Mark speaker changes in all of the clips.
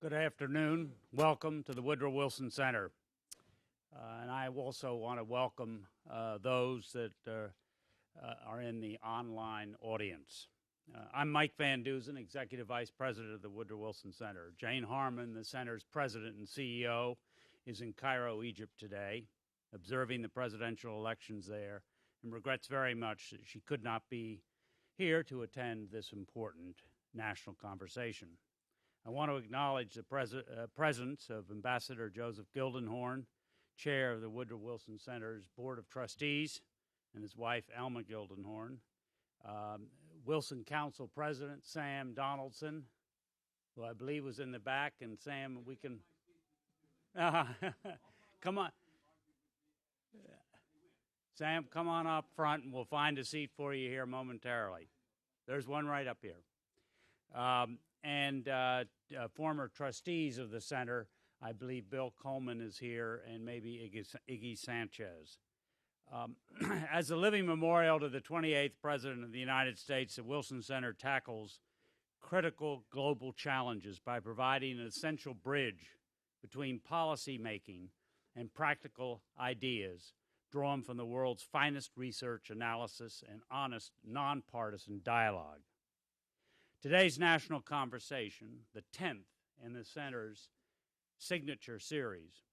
Speaker 1: Good afternoon. Welcome to the Woodrow Wilson Center. And I also want to welcome those that are in the online audience. I'm Mike Van Dusen, Executive Vice President of the Woodrow Wilson Center. Jane Harmon, the Center's President and CEO, is in Cairo, Egypt today, observing the presidential elections there, and regrets very much that she could not be here to attend this important national conversation. I want to acknowledge the presence of Ambassador Joseph Gildenhorn, Chair of the Woodrow Wilson Center's Board of Trustees, and his wife, Alma Gildenhorn, Wilson Council President Sam Donaldson, who I believe was in the back, and Sam, we can... come on. Sam, come on up front, and we'll find a seat for you here momentarily. There's one right up here. And former trustees of the center, I believe Bill Coleman is here, and maybe Iggy Sanchez. As a living memorial to the 28th President of the United States, the Wilson Center tackles critical global challenges by providing an essential bridge between policy making and practical ideas drawn from the world's finest research, analysis, and honest, nonpartisan dialogue. Today's national conversation, the 10th in the Center's signature series,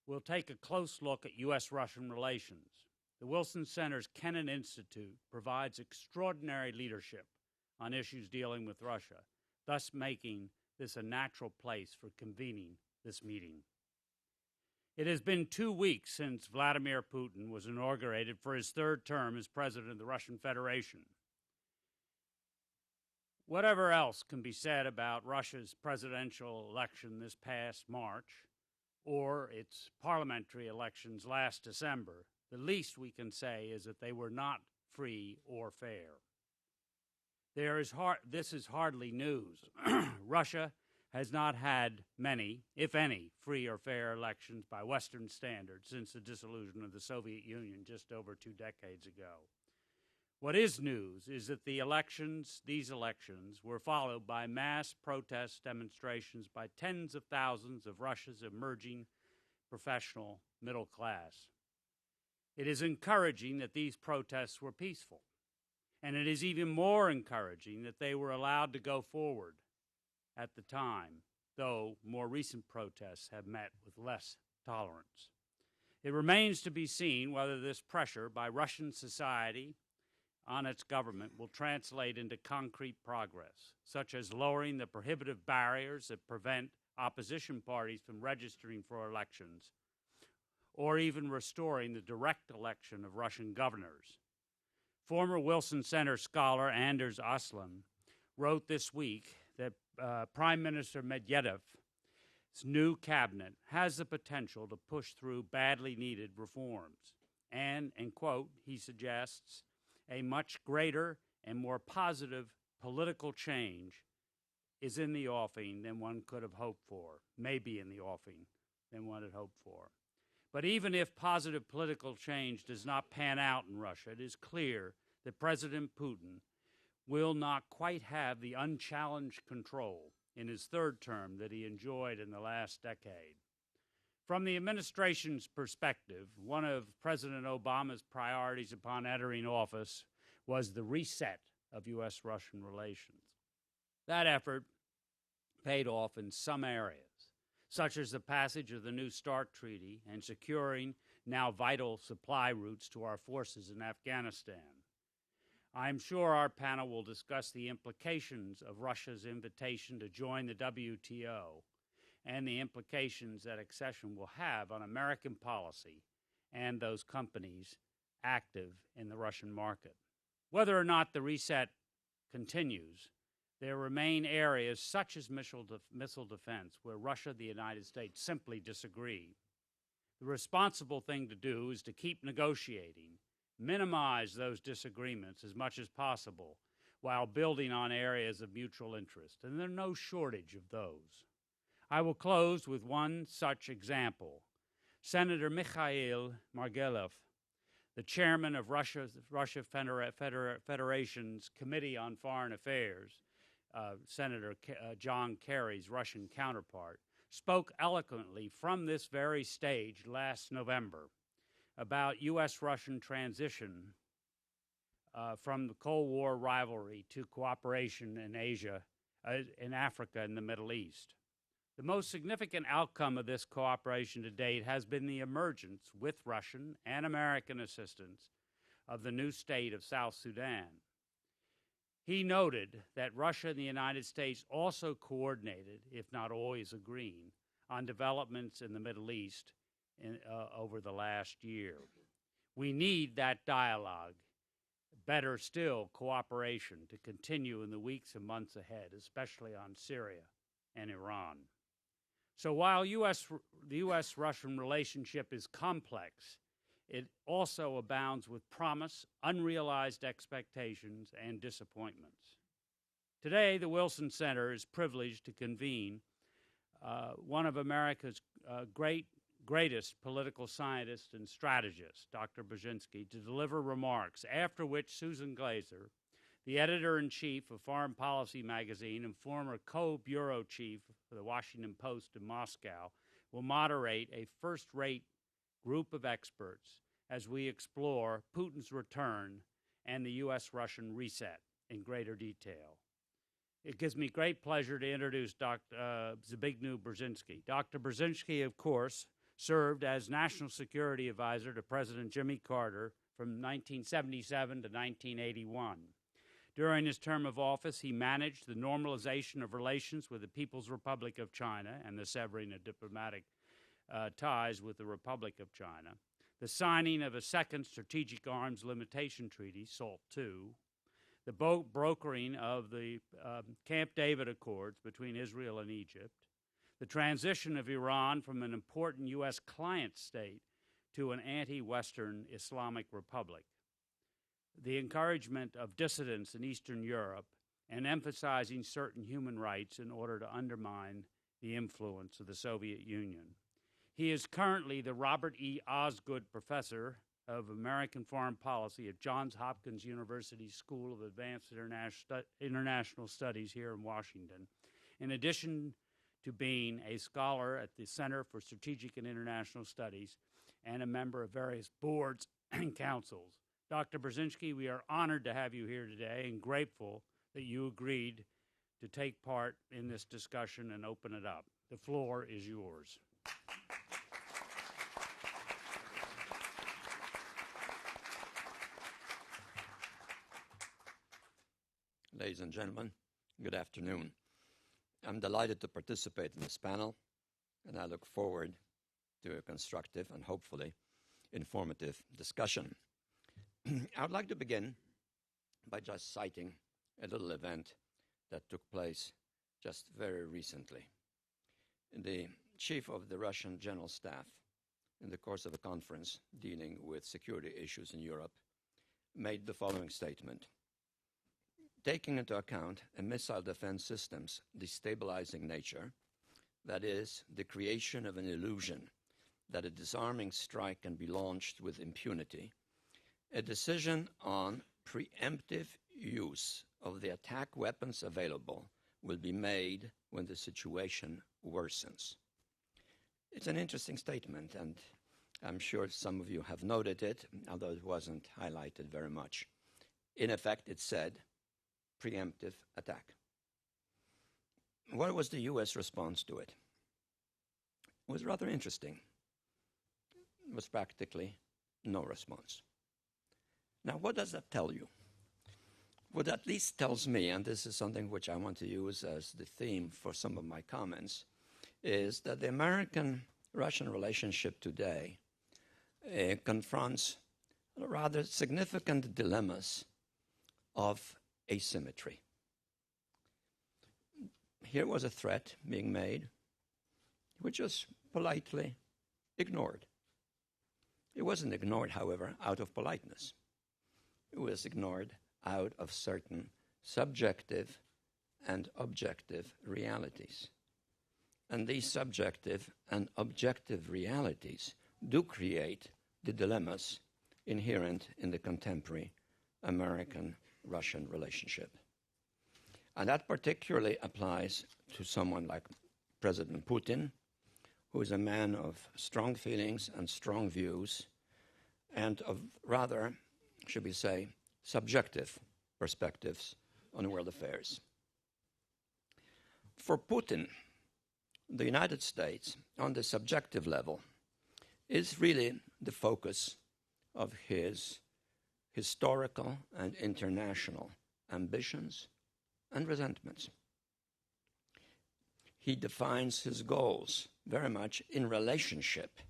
Speaker 1: will take a close look at U.S. Russian relations. The Wilson Center's Kennan Institute provides extraordinary leadership on issues dealing with Russia, thus making this a natural place for convening this meeting. It has been 2 weeks since Vladimir Putin was inaugurated for his third term as President of the Russian Federation. Whatever else can be said about Russia's presidential election this past March or its parliamentary elections last December, the least we can say is that they were not free or fair. This is hardly news. Russia has not had many, if any, free or fair elections by Western standards since the dissolution of the Soviet Union just over 2 decades ago. What is news is that these elections were followed by mass protest demonstrations by tens of thousands of Russia's emerging professional middle class. It is encouraging that these protests were peaceful, and it is even more encouraging that they were allowed to go forward at the time, though more recent protests have met with less tolerance. It remains to be seen whether this pressure by Russian society on its government will translate into concrete progress, such as lowering the prohibitive barriers that prevent opposition parties from registering for elections, or even restoring the direct election of Russian governors. Former Wilson Center scholar Anders Aslan wrote this week that Prime Minister Medvedev's new cabinet has the potential to push through badly needed reforms, and quote, he suggests, a much greater and more positive political change is in the offing than one could have hoped for, maybe in the offing than one had hoped for. But even if positive political change does not pan out in Russia, it is clear that President Putin will not quite have the unchallenged control in his third term that he enjoyed in the last decade. From the administration's perspective, one of President Obama's priorities upon entering office was the reset of U.S. Russian relations. That effort paid off in some areas, such as the passage of the New START Treaty and securing now vital supply routes to our forces in Afghanistan. I'm sure our panel will discuss the implications of Russia's invitation to join the WTO and the implications that accession will have on American policy and those companies active in the Russian market. Whether or not the reset continues, there remain areas such as missile defense where Russia and the United States simply disagree. The responsible thing to do is to keep negotiating, minimize those disagreements as much as possible while building on areas of mutual interest, and there's no shortage of those. I will close with one such example. Senator Mikhail Margelov, the chairman of Russia Federation's Committee on Foreign Affairs, Senator John Kerry's Russian counterpart, spoke eloquently from this very stage last November about U.S. Russian transition from the Cold War rivalry to cooperation in Asia, in Africa, and the Middle East. The most significant outcome of this cooperation to date has been the emergence, with Russian and American assistance, of the new state of South Sudan. He noted that Russia and the United States also coordinated, if not always agreeing, on developments in the Middle East over the last year. We need that dialogue, better still, cooperation, to continue in the weeks and months ahead, especially on Syria and Iran. So while the U.S.-Russian relationship is complex, it also abounds with promise, unrealized expectations, and disappointments. Today, the Wilson Center is privileged to convene one of America's greatest political scientists and strategists, Dr. Brzezinski, to deliver remarks, after which Susan Glaser, the editor-in-chief of Foreign Policy magazine and former co-bureau chief for the Washington Post in Moscow, will moderate a first-rate group of experts as we explore Putin's return and the U.S.-Russian reset in greater detail. It gives me great pleasure to introduce Dr. Zbigniew Brzezinski. Dr. Brzezinski, of course, served as National Security Advisor to President Jimmy Carter from 1977 to 1981. During his term of office, he managed the normalization of relations with the People's Republic of China and the severing of diplomatic ties with the Republic of China, the signing of a second Strategic Arms Limitation Treaty, SALT II, the brokering of the Camp David Accords between Israel and Egypt, the transition of Iran from an important U.S. client state to an anti-Western Islamic republic, the encouragement of dissidents in Eastern Europe, and emphasizing certain human rights in order to undermine the influence of the Soviet Union. He is currently the Robert E. Osgood Professor of American Foreign Policy at Johns Hopkins University School of Advanced International Studies here in Washington, in addition to being a scholar at the Center for Strategic and International Studies and a member of various boards and councils. Dr. Brzezinski, we are honored to have you here today and grateful that you agreed to take part in this discussion and open it up. The floor is yours.
Speaker 2: Ladies and gentlemen, good afternoon. I'm delighted to participate in this panel, and I look forward to a constructive and hopefully informative discussion. I would like to begin by just citing a little event that took place just very recently. The chief of the Russian General Staff, in the course of a conference dealing with security issues in Europe, made the following statement. Taking into account a missile defense system's destabilizing nature, that is, the creation of an illusion that a disarming strike can be launched with impunity, a decision on preemptive use of the attack weapons available will be made when the situation worsens. It's an interesting statement, and I'm sure some of you have noted it, although it wasn't highlighted very much. In effect, it said, preemptive attack. What was the U.S. response to it? It was rather interesting. It was practically no response. Now, what does that tell you? What at least tells me, and this is something which I want to use as the theme for some of my comments, is that the American-Russian relationship today confronts rather significant dilemmas of asymmetry. Here was a threat being made, which was politely ignored. It wasn't ignored, however, out of politeness. It was ignored out of certain subjective and objective realities. And these subjective and objective realities do create the dilemmas inherent in the contemporary American-Russian relationship. And that particularly applies to someone like President Putin, who is a man of strong feelings and strong views, and of rather, should we say, subjective perspectives on world affairs. For Putin, the United States, on the subjective level, is really the focus of his historical and international ambitions and resentments. He defines his goals very much in relationship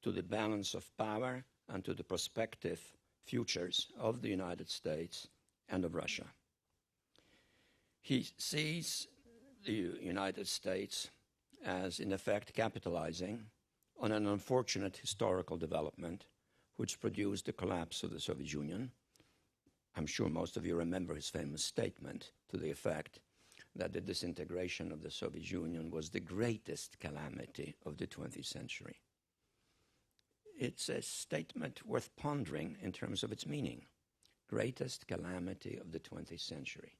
Speaker 2: to the balance of power and to the prospective futures of the United States and of Russia. He sees the United States as, in effect, capitalizing on an unfortunate historical development which produced the collapse of the Soviet Union. I'm sure most of you remember his famous statement to the effect that the disintegration of the Soviet Union was the greatest calamity of the 20th century. It's a statement worth pondering in terms of its meaning. Greatest calamity of the 20th century,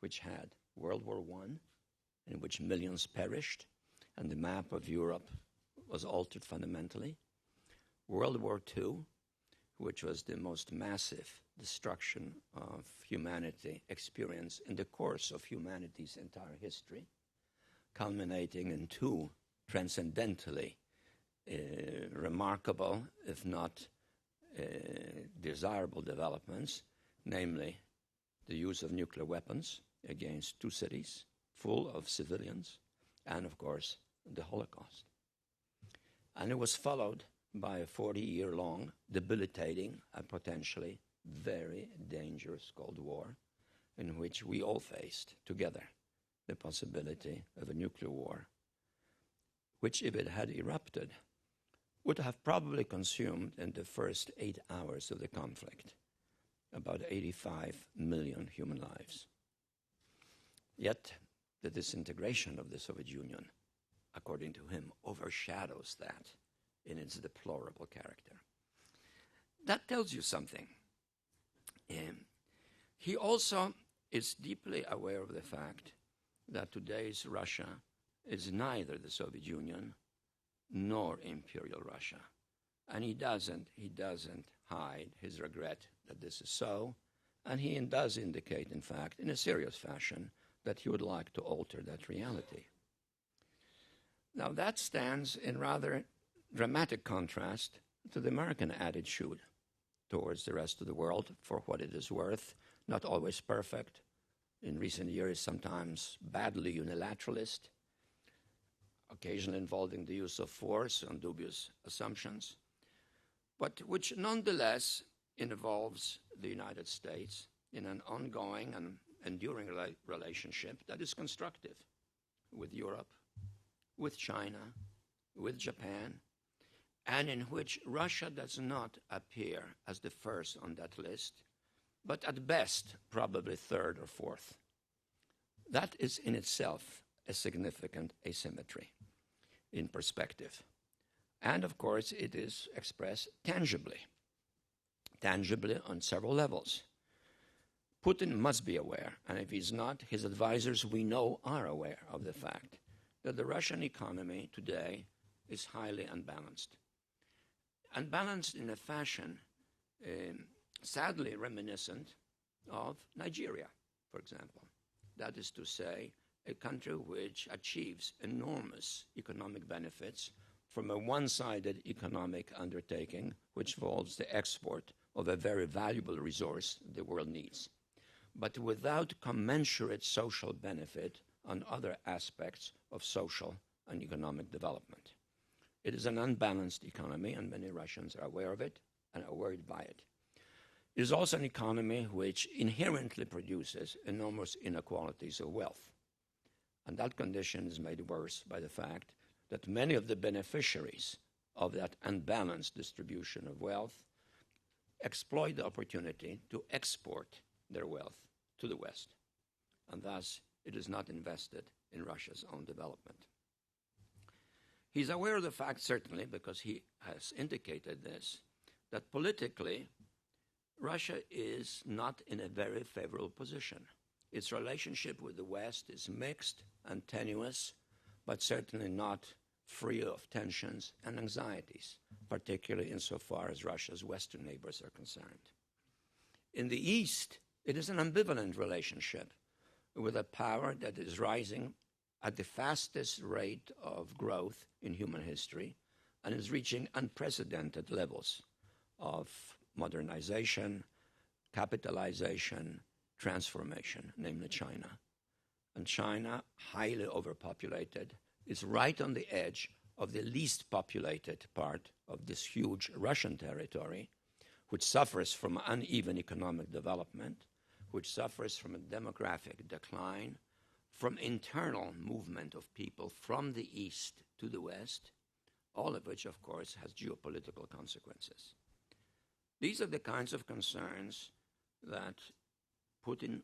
Speaker 2: which had World War I, in which millions perished, and the map of Europe was altered fundamentally. World War II, which was the most massive destruction of humanity experienced in the course of humanity's entire history, culminating in two transcendentally remarkable, if not desirable developments, namely the use of nuclear weapons against two cities full of civilians, and of course the Holocaust. And it was followed by a 40-year-long, debilitating and potentially very dangerous Cold War, in which we all faced together the possibility of a nuclear war, which, if it had erupted, would have probably consumed in the first 8 hours of the conflict about 85 million human lives. Yet the disintegration of the Soviet Union, according to him, overshadows that in its deplorable character. That tells you something. He also is deeply aware of the fact that today's Russia is neither the Soviet Union nor Imperial Russia. And he doesn't hide his regret that this is so, and he does indicate, in fact, in a serious fashion, that he would like to alter that reality. Now, that stands in rather dramatic contrast to the American attitude towards the rest of the world, for what it is worth, not always perfect, in recent years sometimes badly unilateralist, occasionally involving the use of force on dubious assumptions, but which nonetheless involves the United States in an ongoing and enduring relationship that is constructive with Europe, with China, with Japan, and in which Russia does not appear as the first on that list, but at best probably third or fourth. That is in itself a significant asymmetry in perspective. And of course it is expressed tangibly on several levels. Putin must be aware, and if he's not, his advisors, we know, are aware of the fact that the Russian economy today is highly unbalanced. Unbalanced in a fashion sadly reminiscent of Nigeria, for example. That is to say, a country which achieves enormous economic benefits from a one-sided economic undertaking which involves the export of a very valuable resource the world needs, but without commensurate social benefit on other aspects of social and economic development. It is an unbalanced economy, and many Russians are aware of it and are worried by it. It is also an economy which inherently produces enormous inequalities of wealth. And that condition is made worse by the fact that many of the beneficiaries of that unbalanced distribution of wealth exploit the opportunity to export their wealth to the West. And thus, it is not invested in Russia's own development. He's aware of the fact, certainly, because he has indicated this, that politically, Russia is not in a very favorable position its relationship with the West is mixed and tenuous, but certainly not free of tensions and anxieties, particularly insofar as Russia's Western neighbors are concerned. In the East, it is an ambivalent relationship with a power that is rising at the fastest rate of growth in human history and is reaching unprecedented levels of modernization, capitalization, transformation, namely China. And China, highly overpopulated, is right on the edge of the least populated part of this huge Russian territory, which suffers from uneven economic development, which suffers from a demographic decline, from internal movement of people from the East to the West, all of which, of course, has geopolitical consequences. These are the kinds of concerns that Putin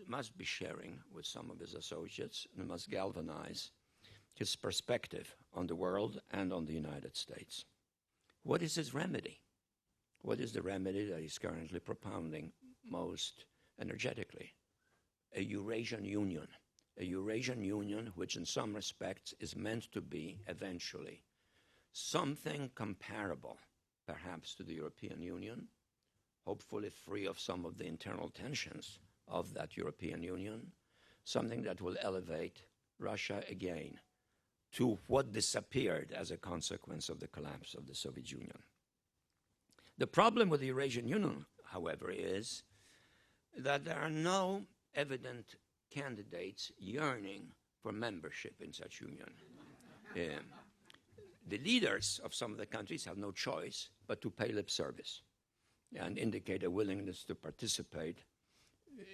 Speaker 2: must be sharing with some of his associates and must galvanize his perspective on the world and on the United States. What is his remedy? What is the remedy that he's currently propounding most energetically? A Eurasian Union. A Eurasian Union which in some respects is meant to be eventually something comparable, perhaps, to the European Union, hopefully free of some of the internal tensions of that European Union, something that will elevate Russia again to what disappeared as a consequence of the collapse of the Soviet Union. The problem with the Eurasian Union, however, is that there are no evident candidates yearning for membership in such union. The leaders of some of the countries have no choice but to pay lip service and indicate a willingness to participate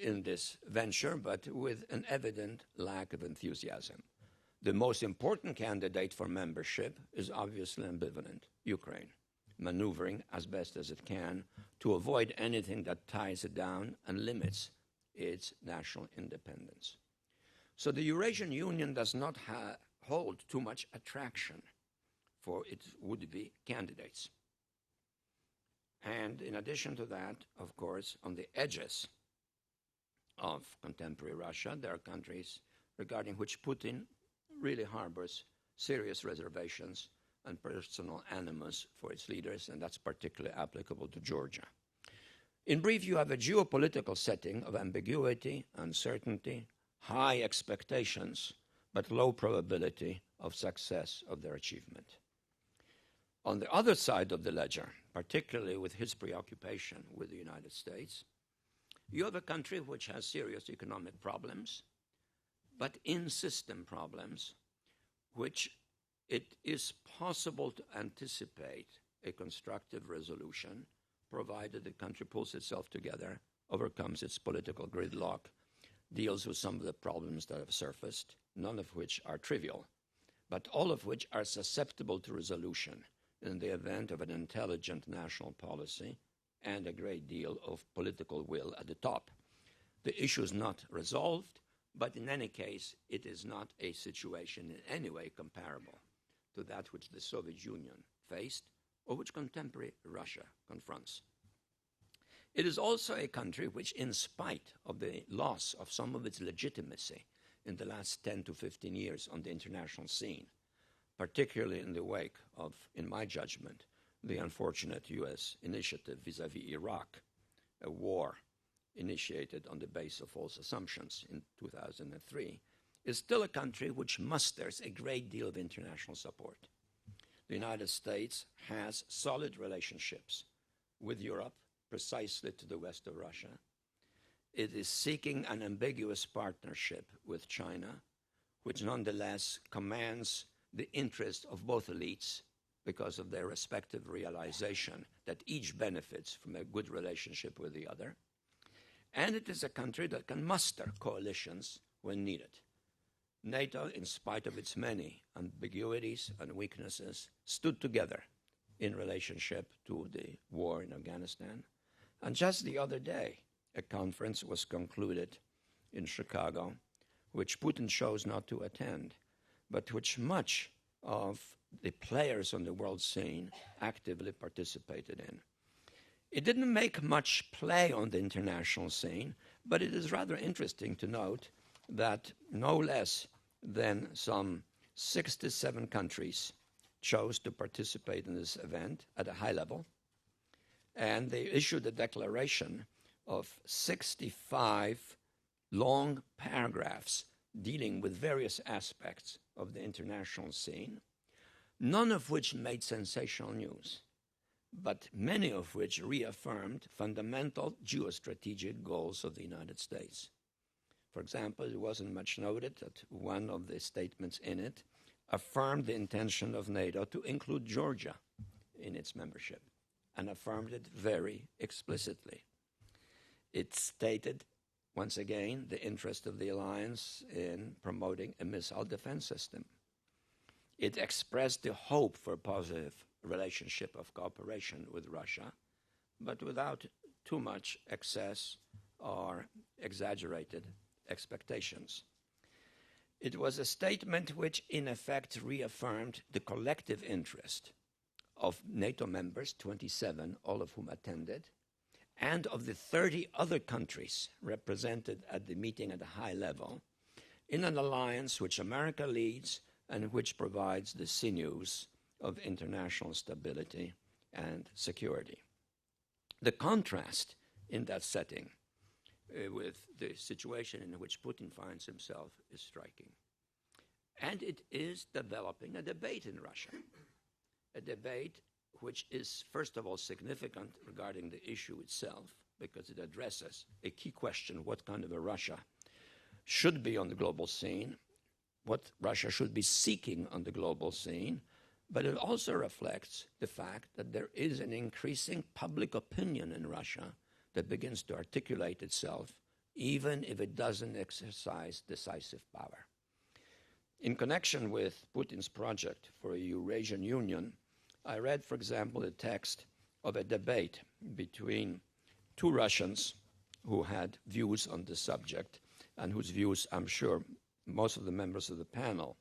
Speaker 2: in this venture, but with an evident lack of enthusiasm. The most important candidate for membership is obviously ambivalent, Ukraine, maneuvering as best as it can to avoid anything that ties it down and limits its national independence. So the Eurasian Union does not hold too much attraction for its would-be candidates. And in addition to that, of course, on the edges of contemporary Russia, there are countries regarding which Putin really harbors serious reservations and personal animus for its leaders, and that's particularly applicable to Georgia. In brief, you have a geopolitical setting of ambiguity, uncertainty, high expectations, but low probability of success of their achievement. On the other side of the ledger, particularly with his preoccupation with the United States, you have a country which has serious economic problems, but in-system problems, which it is possible to anticipate a constructive resolution, provided the country pulls itself together, overcomes its political gridlock, deals with some of the problems that have surfaced, none of which are trivial, but all of which are susceptible to resolution in the event of an intelligent national policy and a great deal of political will at the top. The issue is not resolved, but in any case, it is not a situation in any way comparable to that which the Soviet Union faced or which contemporary Russia confronts. It is also a country which, in spite of the loss of some of its legitimacy in the last 10 to 15 years on the international scene, particularly in the wake of, in my judgment, the unfortunate U.S. initiative vis-à-vis Iraq, a war initiated on the basis of false assumptions in 2003, is still a country which musters a great deal of international support. The United States has solid relationships with Europe, precisely to the west of Russia. It is seeking an ambiguous partnership with China, which nonetheless commands the interest of both elites because of their respective realization that each benefits from a good relationship with the other. And it is a country that can muster coalitions when needed. NATO, in spite of its many ambiguities and weaknesses, stood together in relationship to the war in Afghanistan. And just the other day, a conference was concluded in Chicago, which Putin chose not to attend, but which much of the players on the world scene actively participated in. It didn't make much play on the international scene, but it is rather interesting to note that no less than some 67 countries chose to participate in this event at a high level, and they issued a declaration of 65 long paragraphs dealing with various aspects of the international scene, none of which made sensational news, but many of which reaffirmed fundamental geostrategic goals of the United States. For example, it wasn't much noted that one of the statements in it affirmed the intention of NATO to include Georgia in its membership, and affirmed it very explicitly. It stated, once again, the interest of the alliance in promoting a missile defense system. It expressed the hope for a positive relationship of cooperation with Russia, but without too much excess or exaggerated expectations. It was a statement which, in effect, reaffirmed the collective interest of NATO members, 27, all of whom attended, and of the 30 other countries represented at the meeting at a high level, in an alliance which America leads and which provides the sinews of international stability and security. The contrast in that setting with the situation in which Putin finds himself is striking. And it is developing a debate in Russia, a debate which is, first of all, significant regarding the issue itself, because it addresses a key question: what kind of a Russia should be on the global scene, what Russia should be seeking on the global scene, but it also reflects the fact that there is an increasing public opinion in Russia that begins to articulate itself, even if it doesn't exercise decisive power. In connection with Putin's project for a Eurasian Union, I read, for example, the text of a debate between two Russians who had views on the subject, and whose views I'm sure most of the members of the panel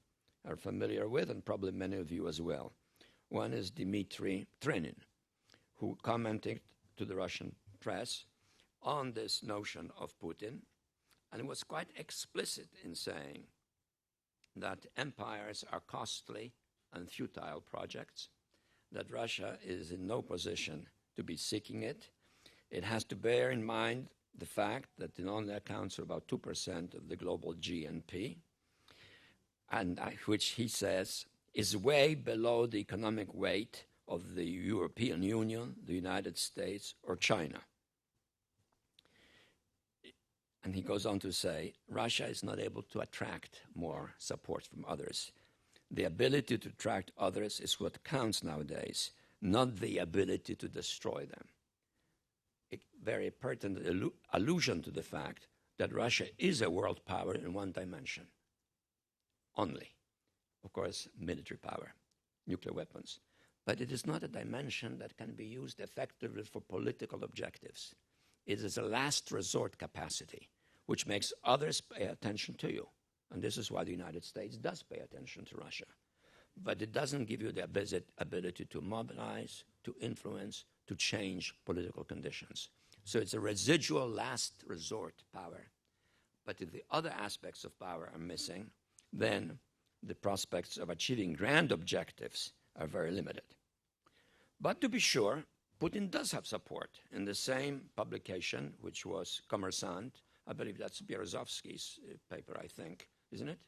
Speaker 2: are familiar with, and probably many of you as well. One is Dmitry Trenin, who commented to the Russian press on this notion of Putin, and was quite explicit in saying that empires are costly and futile projects, that Russia is in no position to be seeking it. It has to bear in mind the fact that it only accounts for about 2% of the global GNP, and which he says is way below the economic weight of the European Union, the United States, or China. And he goes on to say, Russia is not able to attract more support from others. The ability to attract others is what counts nowadays, not the ability to destroy them. A very pertinent allusion to the fact that Russia is a world power in one dimension only. Of course, military power, nuclear weapons. But it is not a dimension that can be used effectively for political objectives. It is a last resort capacity, which makes others pay attention to you. And this is why the United States does pay attention to Russia. But it doesn't give you the ability to mobilize, to influence, to change political conditions. So it's a residual last resort power. But if the other aspects of power are missing, then the prospects of achieving grand objectives are very limited. But to be sure, Putin does have support. In the same publication, which was Kommersant, I believe that's Berezovsky's paper, I think, isn't it?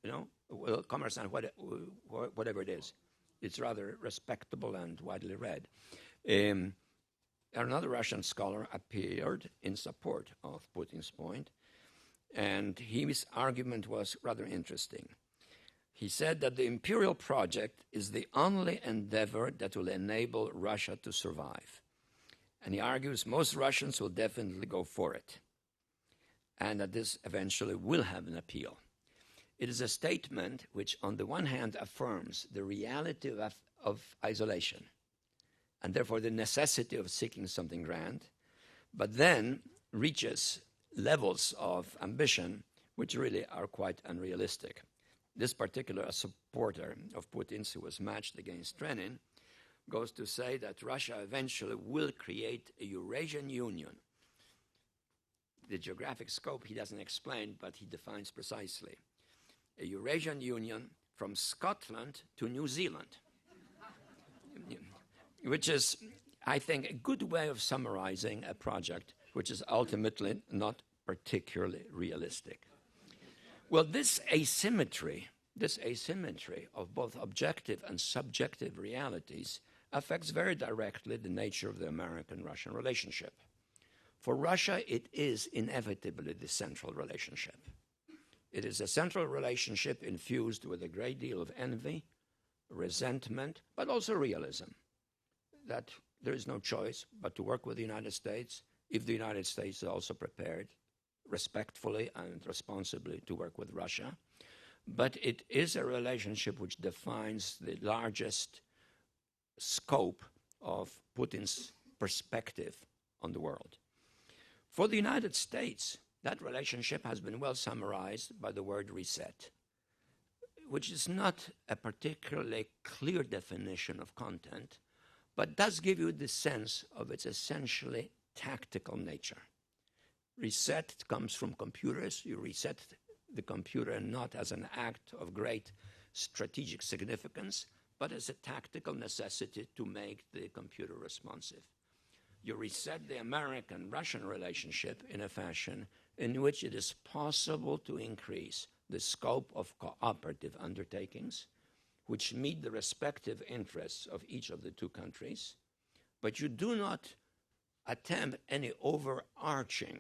Speaker 2: You know, well, Kommersant, whatever it is, it's rather respectable and widely read. Another Russian scholar appeared in support of Putin's point, and his argument was rather interesting. He said that the imperial project is the only endeavor that will enable Russia to survive. And he argues most Russians will definitely go for it, and that this eventually will have an appeal. It is a statement which, on the one hand, affirms the reality of isolation, and therefore the necessity of seeking something grand, but then reaches levels of ambition which really are quite unrealistic. This particular supporter of Putin's, who was matched against Trenin, goes to say that Russia eventually will create a Eurasian Union. The geographic scope he doesn't explain, but he defines precisely. A Eurasian Union from Scotland to New Zealand, which is, I think, a good way of summarizing a project which is ultimately not particularly realistic. Well, this asymmetry of both objective and subjective realities affects very directly the nature of the American-Russian relationship. For Russia, it is inevitably the central relationship. It is a central relationship infused with a great deal of envy, resentment, but also realism, that there is no choice but to work with the United States if the United States is also prepared respectfully and responsibly to work with Russia. But it is a relationship which defines the largest scope of Putin's perspective on the world. For the United States, that relationship has been well summarized by the word reset, which is not a particularly clear definition of content, but does give you the sense of its essentially tactical nature. Reset comes from computers. You reset the computer not as an act of great strategic significance, but as a tactical necessity to make the computer responsive. You reset the American-Russian relationship in a fashion in which it is possible to increase the scope of cooperative undertakings, which meet the respective interests of each of the two countries, but you do not attempt any overarching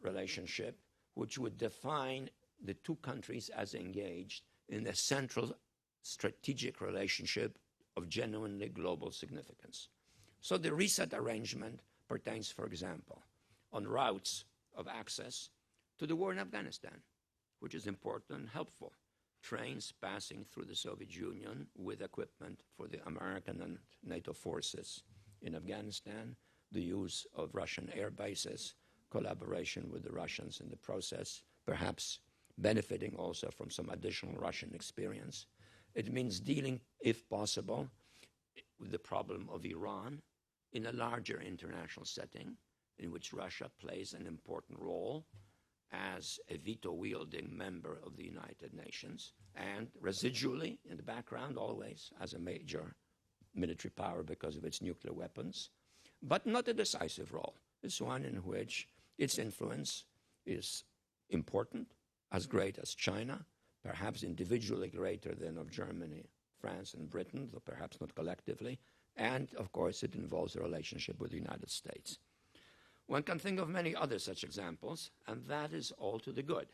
Speaker 2: relationship which would define the two countries as engaged in a central strategic relationship of genuinely global significance. So the reset arrangement pertains, for example, on routes of access to the war in Afghanistan, which is important and helpful. Trains passing through the Soviet Union with equipment for the American and NATO forces in Afghanistan, the use of Russian air bases, collaboration with the Russians in the process, perhaps benefiting also from some additional Russian experience. It means dealing, if possible, with the problem of Iran in a larger international setting in which Russia plays an important role as a veto-wielding member of the United Nations, and residually, in the background always, as a major military power because of its nuclear weapons, but not a decisive role. It's one in which its influence is important, as great as China, perhaps individually greater than of Germany, France, and Britain, though perhaps not collectively, and, of course, it involves a relationship with the United States. One can think of many other such examples, and that is all to the good,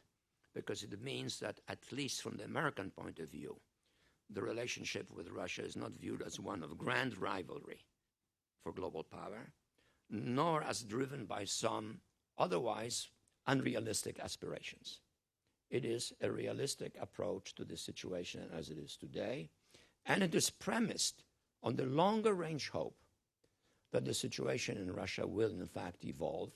Speaker 2: because it means that, at least from the American point of view, the relationship with Russia is not viewed as one of grand rivalry for global power, nor as driven by some otherwise unrealistic aspirations. It is a realistic approach to the situation as it is today, and it is premised on the longer-range hope that the situation in Russia will, in fact, evolve,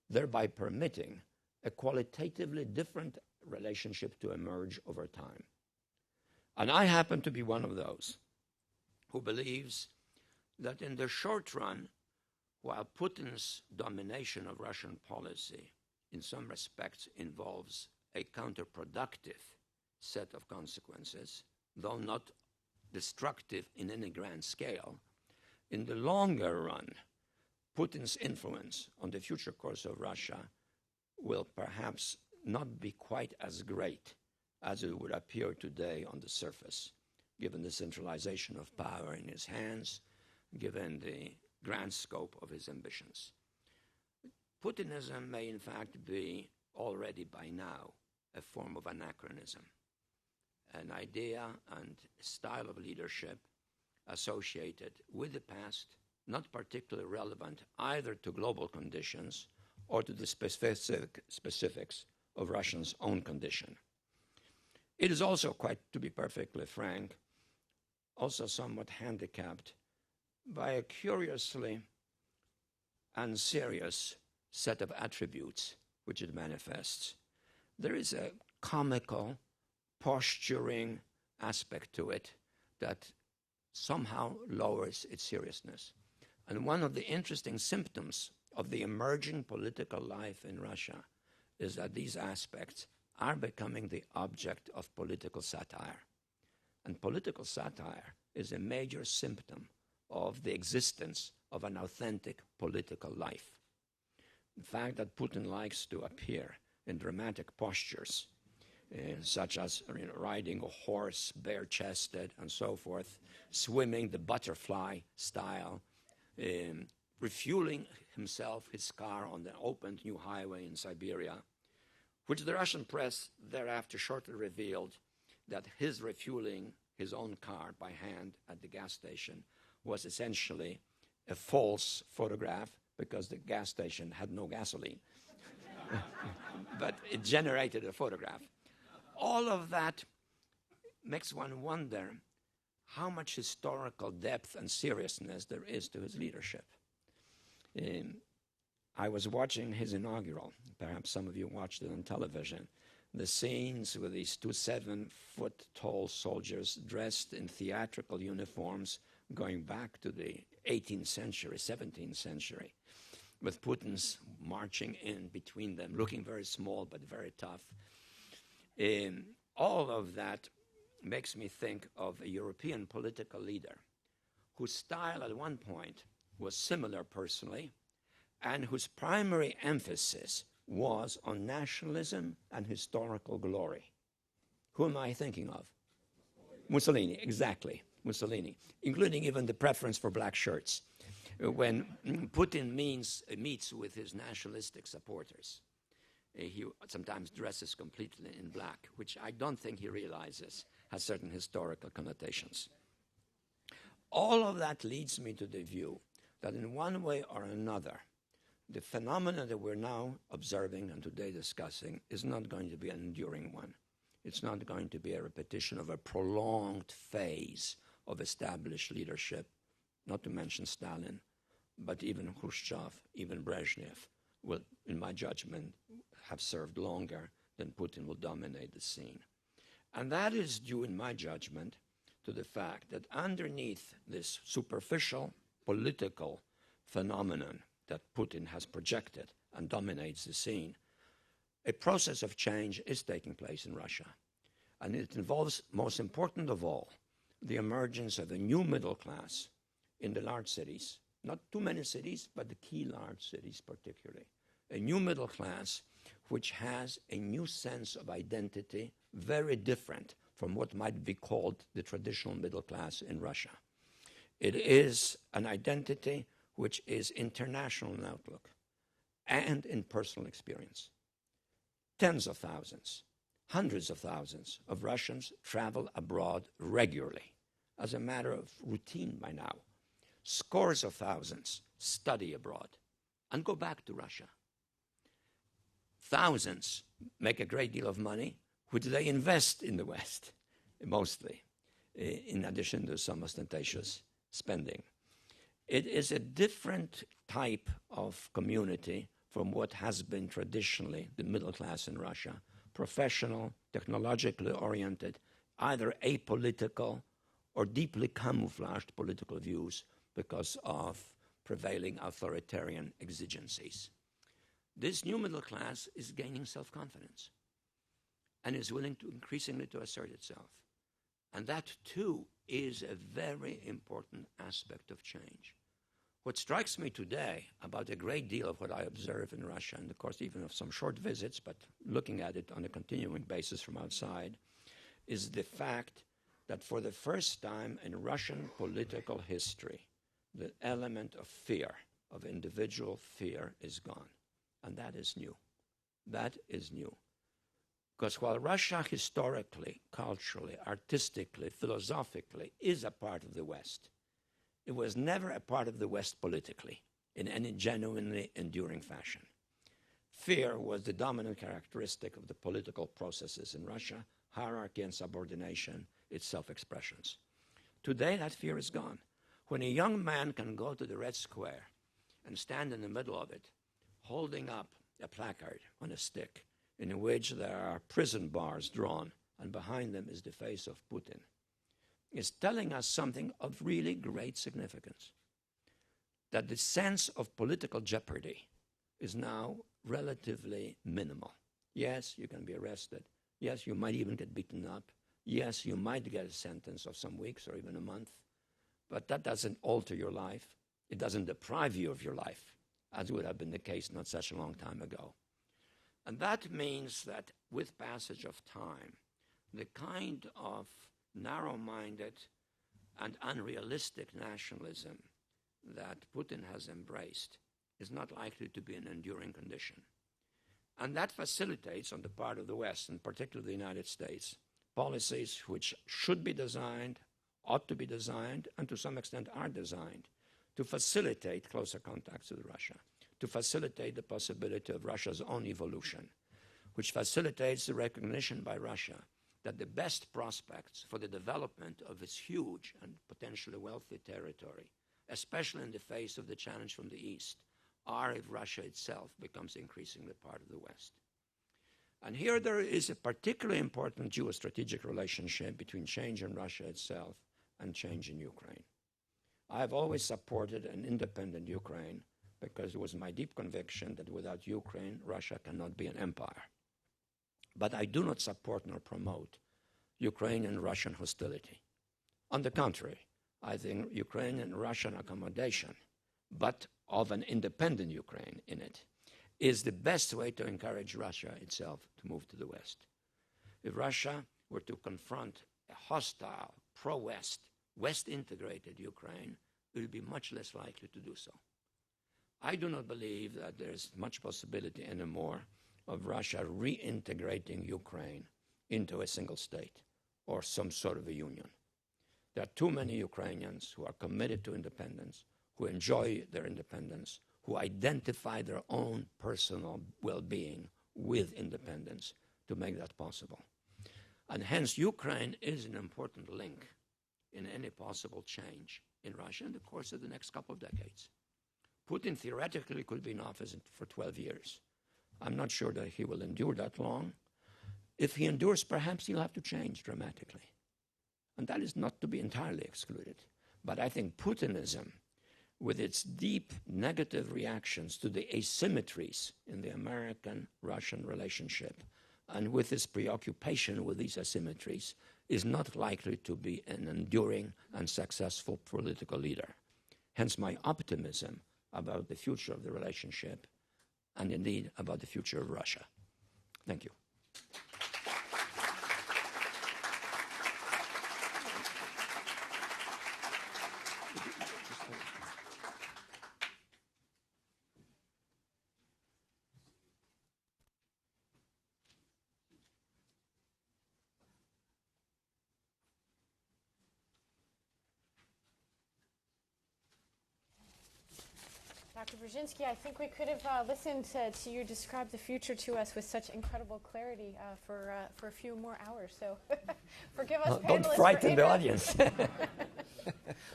Speaker 2: thereby permitting a qualitatively different relationship to emerge over time. And I happen to be one of those who believes that in the short run, while Putin's domination of Russian policy in some respects involves a counterproductive set of consequences, though not destructive in any grand scale, in the longer run, Putin's influence on the future course of Russia will perhaps not be quite as great as it would appear today on the surface, given the centralization of power in his hands, given the grand scope of his ambitions. Putinism may in fact be already by now a form of anachronism, an idea and style of leadership associated with the past, not particularly relevant either to global conditions or to the specifics of Russia's own condition. It is also, quite to be perfectly frank, also somewhat handicapped by a curiously unserious set of attributes which it manifests. There is a comical, posturing aspect to it that somehow lowers its seriousness. And one of the interesting symptoms of the emerging political life in Russia is that these aspects are becoming the object of political satire. And political satire is a major symptom of the existence of an authentic political life. The fact that Putin likes to appear in dramatic postures, such as riding a horse bare-chested and so forth, swimming the butterfly style, refueling himself, his car, on the opened new highway in Siberia, which the Russian press thereafter shortly revealed that his refueling his own car by hand at the gas station was essentially a false photograph because the gas station had no gasoline. But it generated a photograph. All of that makes one wonder how much historical depth and seriousness there is to his leadership. I was watching his inaugural. Perhaps some of you watched it on television. The scenes with these 2 7-foot-tall soldiers dressed in theatrical uniforms going back to the 18th century, 17th century, with Putin's marching in between them, looking very small but very tough. All of that makes me think of a European political leader whose style at one point was similar personally and whose primary emphasis was on nationalism and historical glory. Who am I thinking of? Mussolini, exactly, Mussolini, including even the preference for black shirts. When Putin meets with his nationalistic supporters, he sometimes dresses completely in black, which I don't think he realizes has certain historical connotations. All of that leads me to the view that in one way or another, the phenomena that we're now observing and today discussing is not going to be an enduring one. It's not going to be a repetition of a prolonged phase of established leadership, not to mention Stalin, but even Khrushchev, even Brezhnev will, in my judgment, have served longer than Putin will dominate the scene. And that is due, in my judgment, to the fact that underneath this superficial political phenomenon that Putin has projected and dominates the scene, a process of change is taking place in Russia. And it involves, most important of all, the emergence of a new middle class in the large cities, not too many cities, but the key large cities particularly. A new middle class which has a new sense of identity, very different from what might be called the traditional middle class in Russia. It is an identity which is international in outlook and in personal experience. Tens of thousands, hundreds of thousands of Russians travel abroad regularly as a matter of routine by now. Scores of thousands study abroad and go back to Russia. Thousands make a great deal of money, which they invest in the West, mostly, in addition to some ostentatious spending. It is a different type of community from what has been traditionally the middle class in Russia, professional, technologically oriented, either apolitical or deeply camouflaged political views because of prevailing authoritarian exigencies. This new middle class is gaining self-confidence and is willing to increasingly to assert itself. And that, too, is a very important aspect of change. What strikes me today about a great deal of what I observe in Russia, and of course even of some short visits, but looking at it on a continuing basis from outside, is the fact that for the first time in Russian political history, the element of fear, of individual fear, is gone. And that is new. That is new. Because while Russia historically, culturally, artistically, philosophically is a part of the West, it was never a part of the West politically in any genuinely enduring fashion. Fear was the dominant characteristic of the political processes in Russia, hierarchy and subordination, its self-expressions. Today, that fear is gone. When a young man can go to the Red Square and stand in the middle of it, holding up a placard on a stick in which there are prison bars drawn, and behind them is the face of Putin, is telling us something of really great significance, that the sense of political jeopardy is now relatively minimal. Yes, you can be arrested. Yes, you might even get beaten up. Yes, you might get a sentence of some weeks or even a month, but that doesn't alter your life. It doesn't deprive you of your life, as would have been the case not such a long time ago. And that means that with passage of time, the kind of narrow-minded and unrealistic nationalism that Putin has embraced is not likely to be an enduring condition. And that facilitates, on the part of the West, and particularly the United States, policies which should be designed, ought to be designed, and to some extent are designed to facilitate closer contacts with Russia, to facilitate the possibility of Russia's own evolution, which facilitates the recognition by Russia that the best prospects for the development of its huge and potentially wealthy territory, especially in the face of the challenge from the East, are if Russia itself becomes increasingly part of the West. And here there is a particularly important geostrategic relationship between change in Russia itself and change in Ukraine. I have always supported an independent Ukraine because it was my deep conviction that without Ukraine, Russia cannot be an empire. But I do not support nor promote Ukrainian-Russian hostility. On the contrary, I think Ukrainian-Russian accommodation, but of an independent Ukraine in it, is the best way to encourage Russia itself to move to the West. If Russia were to confront a hostile, pro-West, West-integrated Ukraine, it would be much less likely to do so. I do not believe that there is much possibility anymore of Russia reintegrating Ukraine into a single state or some sort of a union. There are too many Ukrainians who are committed to independence, who enjoy their independence, who identify their own personal well-being with independence to make that possible. And hence, Ukraine is an important link in any possible change in Russia in the course of the next couple of decades. Putin theoretically could be in office for 12 years. I'm not sure that he will endure that long. If he endures, perhaps he'll have to change dramatically. And that is not to be entirely excluded. But I think Putinism, with its deep negative reactions to the asymmetries in the American-Russian relationship, and with its preoccupation with these asymmetries, is not likely to be an enduring and successful political leader. Hence my optimism about the future of the relationship, and indeed about the future of Russia. Thank you.
Speaker 3: Dr. Brzezinski, I think we could have listened to you describe the future to us with such incredible clarity for a few more hours. So forgive us, panelists.
Speaker 2: Don't frighten the audience.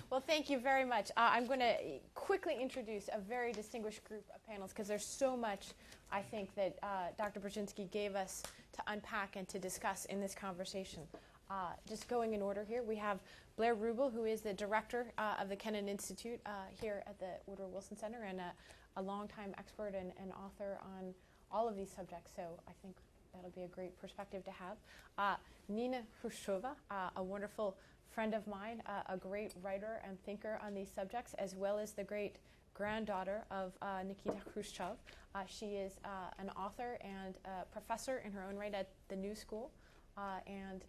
Speaker 3: Well, thank you very much. I'm going to quickly introduce a very distinguished group of panelists because there's so much, I think, that Dr. Brzezinski gave us to unpack and to discuss in this conversation. Just going in order here, we have Blair Ruble, who is the director of the Kennan Institute here at the Woodrow Wilson Center and a longtime expert and author on all of these subjects. So I think that'll be a great perspective to have. Nina Khrushcheva, a wonderful friend of mine, a great writer and thinker on these subjects, as well as the great granddaughter of Nikita Khrushchev. She is an author and a professor in her own right at the New School, and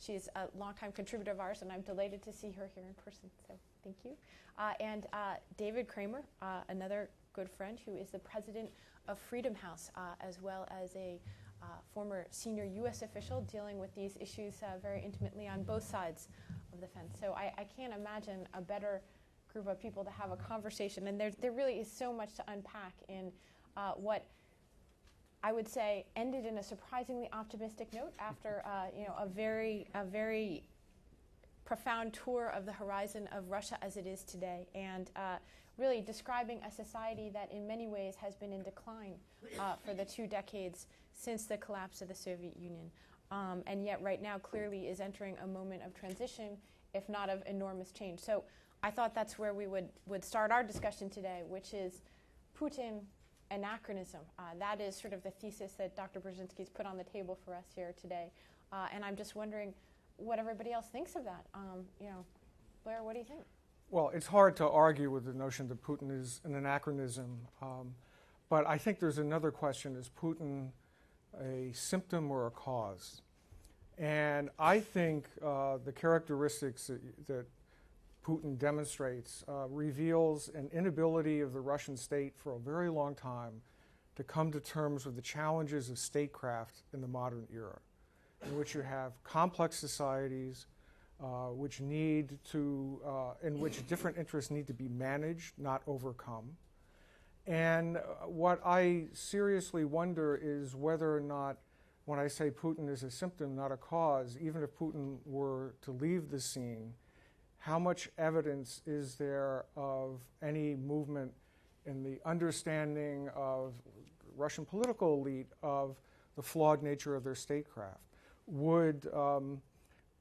Speaker 3: she's a longtime contributor of ours, and I'm delighted to see her here in person, so thank you. And David Kramer, another good friend who is the president of Freedom House, as well as a former senior U.S. official dealing with these issues very intimately on both sides of the fence. So I can't imagine a better group of people to have a conversation, and there really is so much to unpack in what I would say ended in a surprisingly optimistic note after a very profound tour of the horizon of Russia as it is today, and really describing a society that in many ways has been in decline for the 2 decades since the collapse of the Soviet Union, and yet right now clearly is entering a moment of transition if not of enormous change. So I thought that's where we would start our discussion today, which is Putin anachronism. That is sort of the thesis that Dr. Brzezinski's put on the table for us here today. And I'm just wondering what everybody else thinks of that. Blair, what do you think?
Speaker 4: Well, it's hard to argue with the notion that Putin is an anachronism. But I think there's another question. Is Putin a symptom or a cause? And I think the characteristics that Putin demonstrates reveals an inability of the Russian state for a very long time to come to terms with the challenges of statecraft in the modern era, in which you have complex societies in which different interests need to be managed, not overcome. And what I seriously wonder is whether or not, when I say Putin is a symptom, not a cause, even if Putin were to leave the scene, how much evidence is there of any movement in the understanding of the Russian political elite of the flawed nature of their statecraft? Would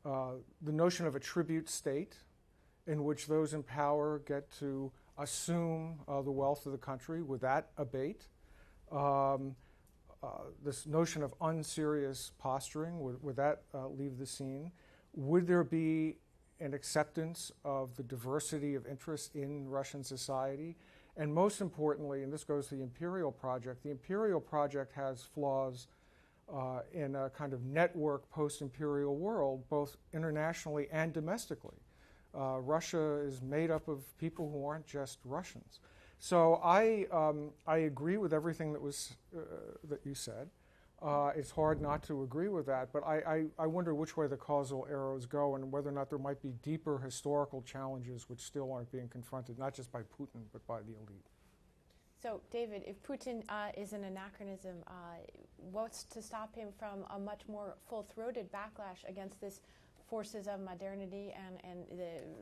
Speaker 4: the notion of a tribute state, in which those in power get to assume the wealth of the country, would that abate? This notion of unserious posturing, would that leave the scene? Would there be an acceptance of the diversity of interests in Russian society? And most importantly, and this goes to the imperial project has flaws in a kind of network post-imperial world, both internationally and domestically. Russia is made up of people who aren't just Russians. So I agree with everything that you said. It's hard not to agree with that, but I wonder which way the causal arrows go and whether or not there might be deeper historical challenges which still aren't being confronted, not just by Putin, but by the elite.
Speaker 3: So, David, if Putin is an anachronism, what's to stop him from a much more full-throated backlash against this forces of modernity and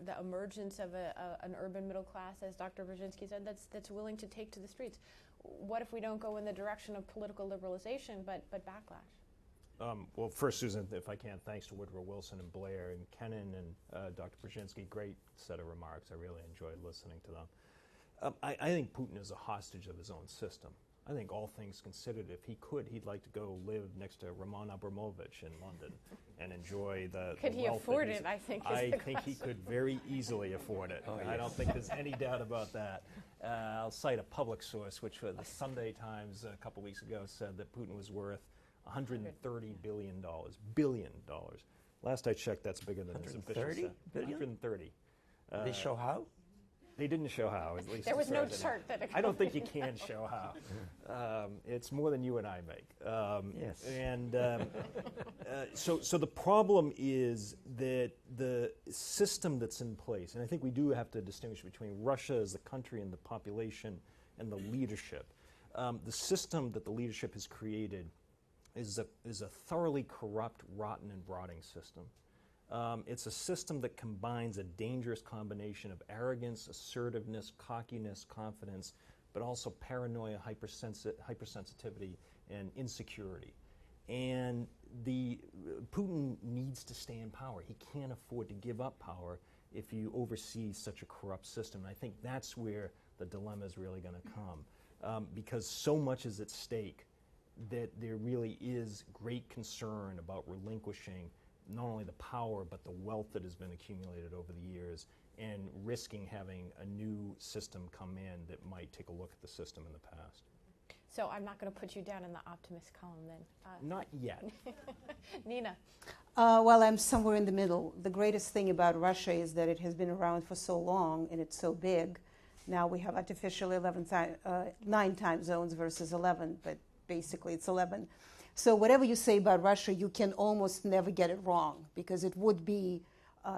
Speaker 3: the emergence of an urban middle class, as Dr. Brzezinski said, that's willing to take to the streets? What if we don't go in the direction of political liberalization, but backlash?
Speaker 5: Well, first, Susan, if I can, thanks to Woodrow Wilson and Blair and Kennan and Dr. Brzezinski. Great set of remarks. I really enjoyed listening to them. I think Putin is a hostage of his own system. I think all things considered, if he could, he'd like to go live next to Roman Abramovich in London and enjoy the
Speaker 3: Could he afford it, I think,
Speaker 5: I think he could very easily afford it.
Speaker 2: Oh, yes.
Speaker 5: I don't think there's any doubt about that. I'll cite a public source, which the Sunday Times a couple weeks ago said that Putin was worth $130 billion. Billion dollars. Last I checked, that's bigger than his official set. 130.
Speaker 2: They show how?
Speaker 5: They didn't show how, at least.
Speaker 3: There was no chart that
Speaker 5: I don't think you can show how. It's more than you and I make.
Speaker 2: Yes.
Speaker 5: And so the problem is that the system that's in place, and I think we do have to distinguish between Russia as the country and the population and the leadership. The system that the leadership has created is a thoroughly corrupt, rotten, and rotting system. It's a system that combines a dangerous combination of arrogance, assertiveness, cockiness, confidence, but also paranoia, hypersensitivity, and insecurity. And Putin needs to stay in power. He can't afford to give up power if you oversee such a corrupt system. And I think that's where the dilemma is really going to come, because so much is at stake that there really is great concern about relinquishing not only the power, but the wealth that has been accumulated over the years, and risking having a new system come in that might take a look at the system in the past.
Speaker 3: So I'm not going to put you down in the optimist column then.
Speaker 5: Not yet.
Speaker 3: Nina.
Speaker 6: Well, I'm somewhere in the middle. The greatest thing about Russia is that it has been around for so long and it's so big. Now we have artificially 9 time zones versus 11, but basically it's 11. So whatever you say about Russia, you can almost never get it wrong, because it would be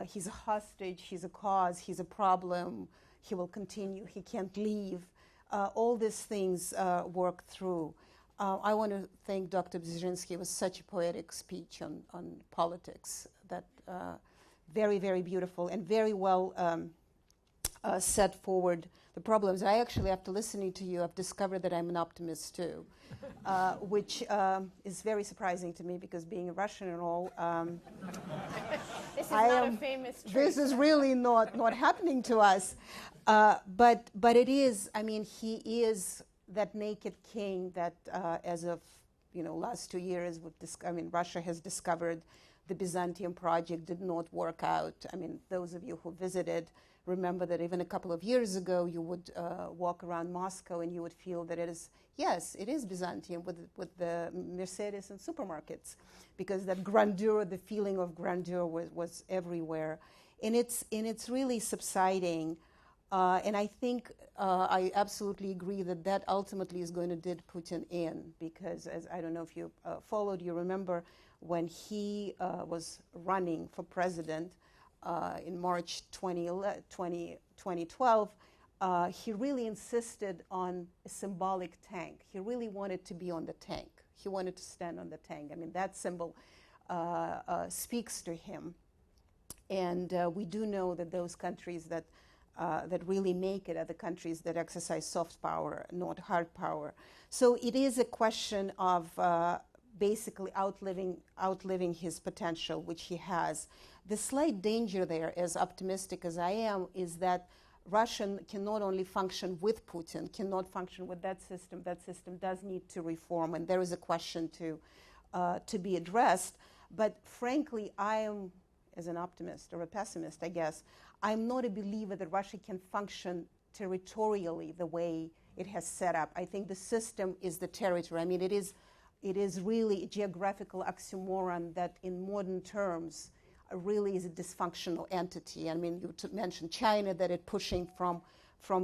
Speaker 6: he's a hostage, he's a cause, he's a problem, he will continue, he can't leave. All these things work through. I want to thank Dr. Brzezinski. It was such a poetic speech on politics, that very, very beautiful and very well set forward the problems. I actually, after listening to you, I've discovered that I'm an optimist too, which is very surprising to me because being a Russian and all,
Speaker 3: this is not a famous trait.
Speaker 6: This is really not happening to us. But it is, I mean, he is that naked king that as of last 2 years, Russia has discovered the Byzantium project did not work out. I mean, those of you who visited remember that even a couple of years ago, you would walk around Moscow and you would feel that it is Byzantium with the Mercedes and supermarkets, because that grandeur, the feeling of grandeur was everywhere. And it's really subsiding. And I think I absolutely agree that ultimately is going to do Putin in, because as I don't know if you followed, you remember when he was running for president in March 2012, he really insisted on a symbolic tank. He really wanted to be on the tank. He wanted to stand on the tank. I mean, that symbol speaks to him. And we do know that those countries that really make it are the countries that exercise soft power, not hard power. So it is a question of basically outliving his potential, which he has. The slight danger there, as optimistic as I am, is that Russia can not only function with Putin, cannot function with that system. That system does need to reform, and there is a question to be addressed. But frankly, I am, as an optimist or a pessimist, I guess, I'm not a believer that Russia can function territorially the way it has set up. I think the system is the territory. I mean, it is really a geographical oxymoron that in modern terms really is a dysfunctional entity. I mean, you mentioned China, that it pushing from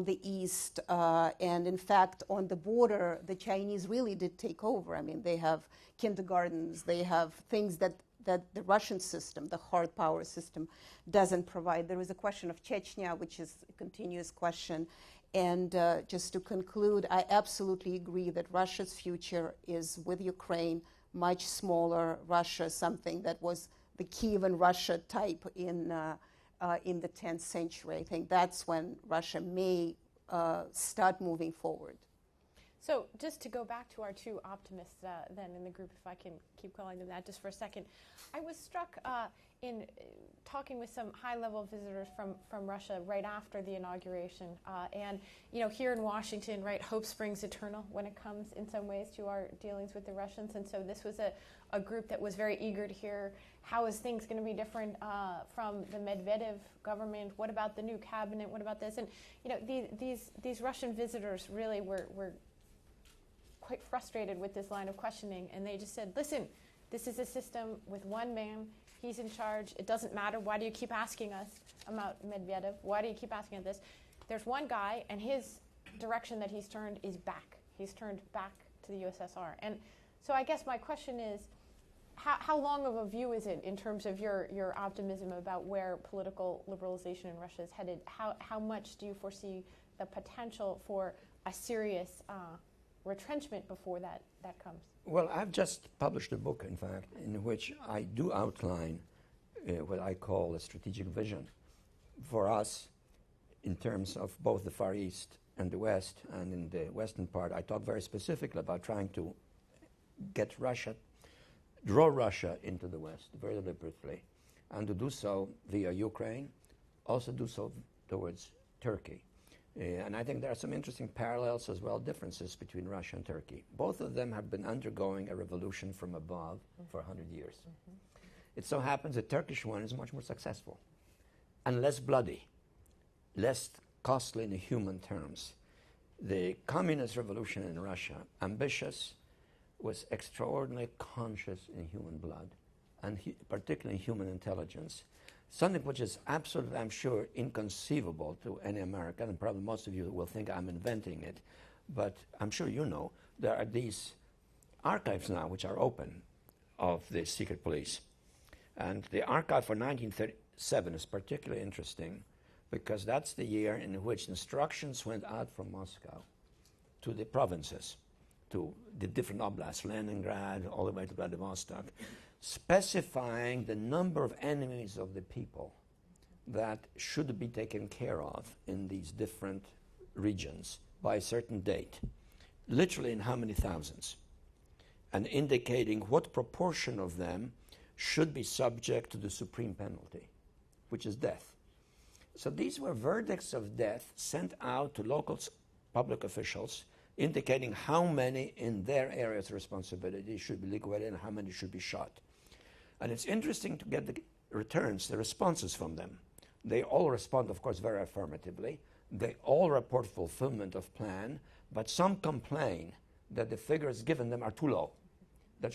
Speaker 6: the east, and in fact, on the border, the Chinese really did take over. I mean, they have kindergartens, they have things that the Russian system, the hard power system, doesn't provide. There is a question of Chechnya, which is a continuous question. And just to conclude, I absolutely agree that Russia's future is with Ukraine, much smaller Russia, something that was the Kievan Russia type in the 10th century. I think that's when Russia may start moving forward.
Speaker 3: So just to go back to our two optimists then in the group, if I can keep calling them that just for a second, I was struck in talking with some high-level visitors from Russia right after the inauguration. And, here in Washington, right, hope springs eternal when it comes in some ways to our dealings with the Russians. And so this was a group that was very eager to hear how is things going to be different from the Medvedev government. What about the new cabinet? What about this? And, these Russian visitors really were quite frustrated with this line of questioning, and they just said, listen, this is a system with one man, he's in charge, it doesn't matter, why do you keep asking us about Medvedev, why do you keep asking us this? There's one guy, and his direction that he's turned is back. He's turned back to the USSR. And so I guess my question is, how long of a view is it in terms of your optimism about where political liberalization in Russia is headed? How much do you foresee the potential for a serious retrenchment before that comes?
Speaker 2: Well, I've just published a book, in fact, in which I do outline what I call a strategic vision for us in terms of both the Far East and the West. And in the Western part, I talk very specifically about trying to draw Russia into the West very deliberately, and to do so via Ukraine, also do so towards Turkey. And I think there are some interesting parallels as well, differences between Russia and Turkey. Both of them have been undergoing a revolution from above for 100 years. Mm-hmm. It so happens the Turkish one is much more successful and less bloody, less costly in human terms. The communist revolution in Russia, ambitious, was extraordinarily conscious in human blood, and particularly in human intelligence. Something which is absolutely, I'm sure, inconceivable to any American, and probably most of you will think I'm inventing it, but I'm sure you know there are these archives now which are open of the secret police. And the archive for 1937 is particularly interesting because that's the year in which instructions went out from Moscow to the provinces, to the different oblasts, Leningrad, all the way to Vladivostok, specifying the number of enemies of the people that should be taken care of in these different regions by a certain date, literally in how many thousands, and indicating what proportion of them should be subject to the supreme penalty, which is death. So these were verdicts of death sent out to local public officials, indicating how many in their areas of responsibility should be liquidated and how many should be shot. And it's interesting to get the returns, the responses from them. They all respond, of course, very affirmatively. They all report fulfillment of plan, but some complain that the figures given them are too low, that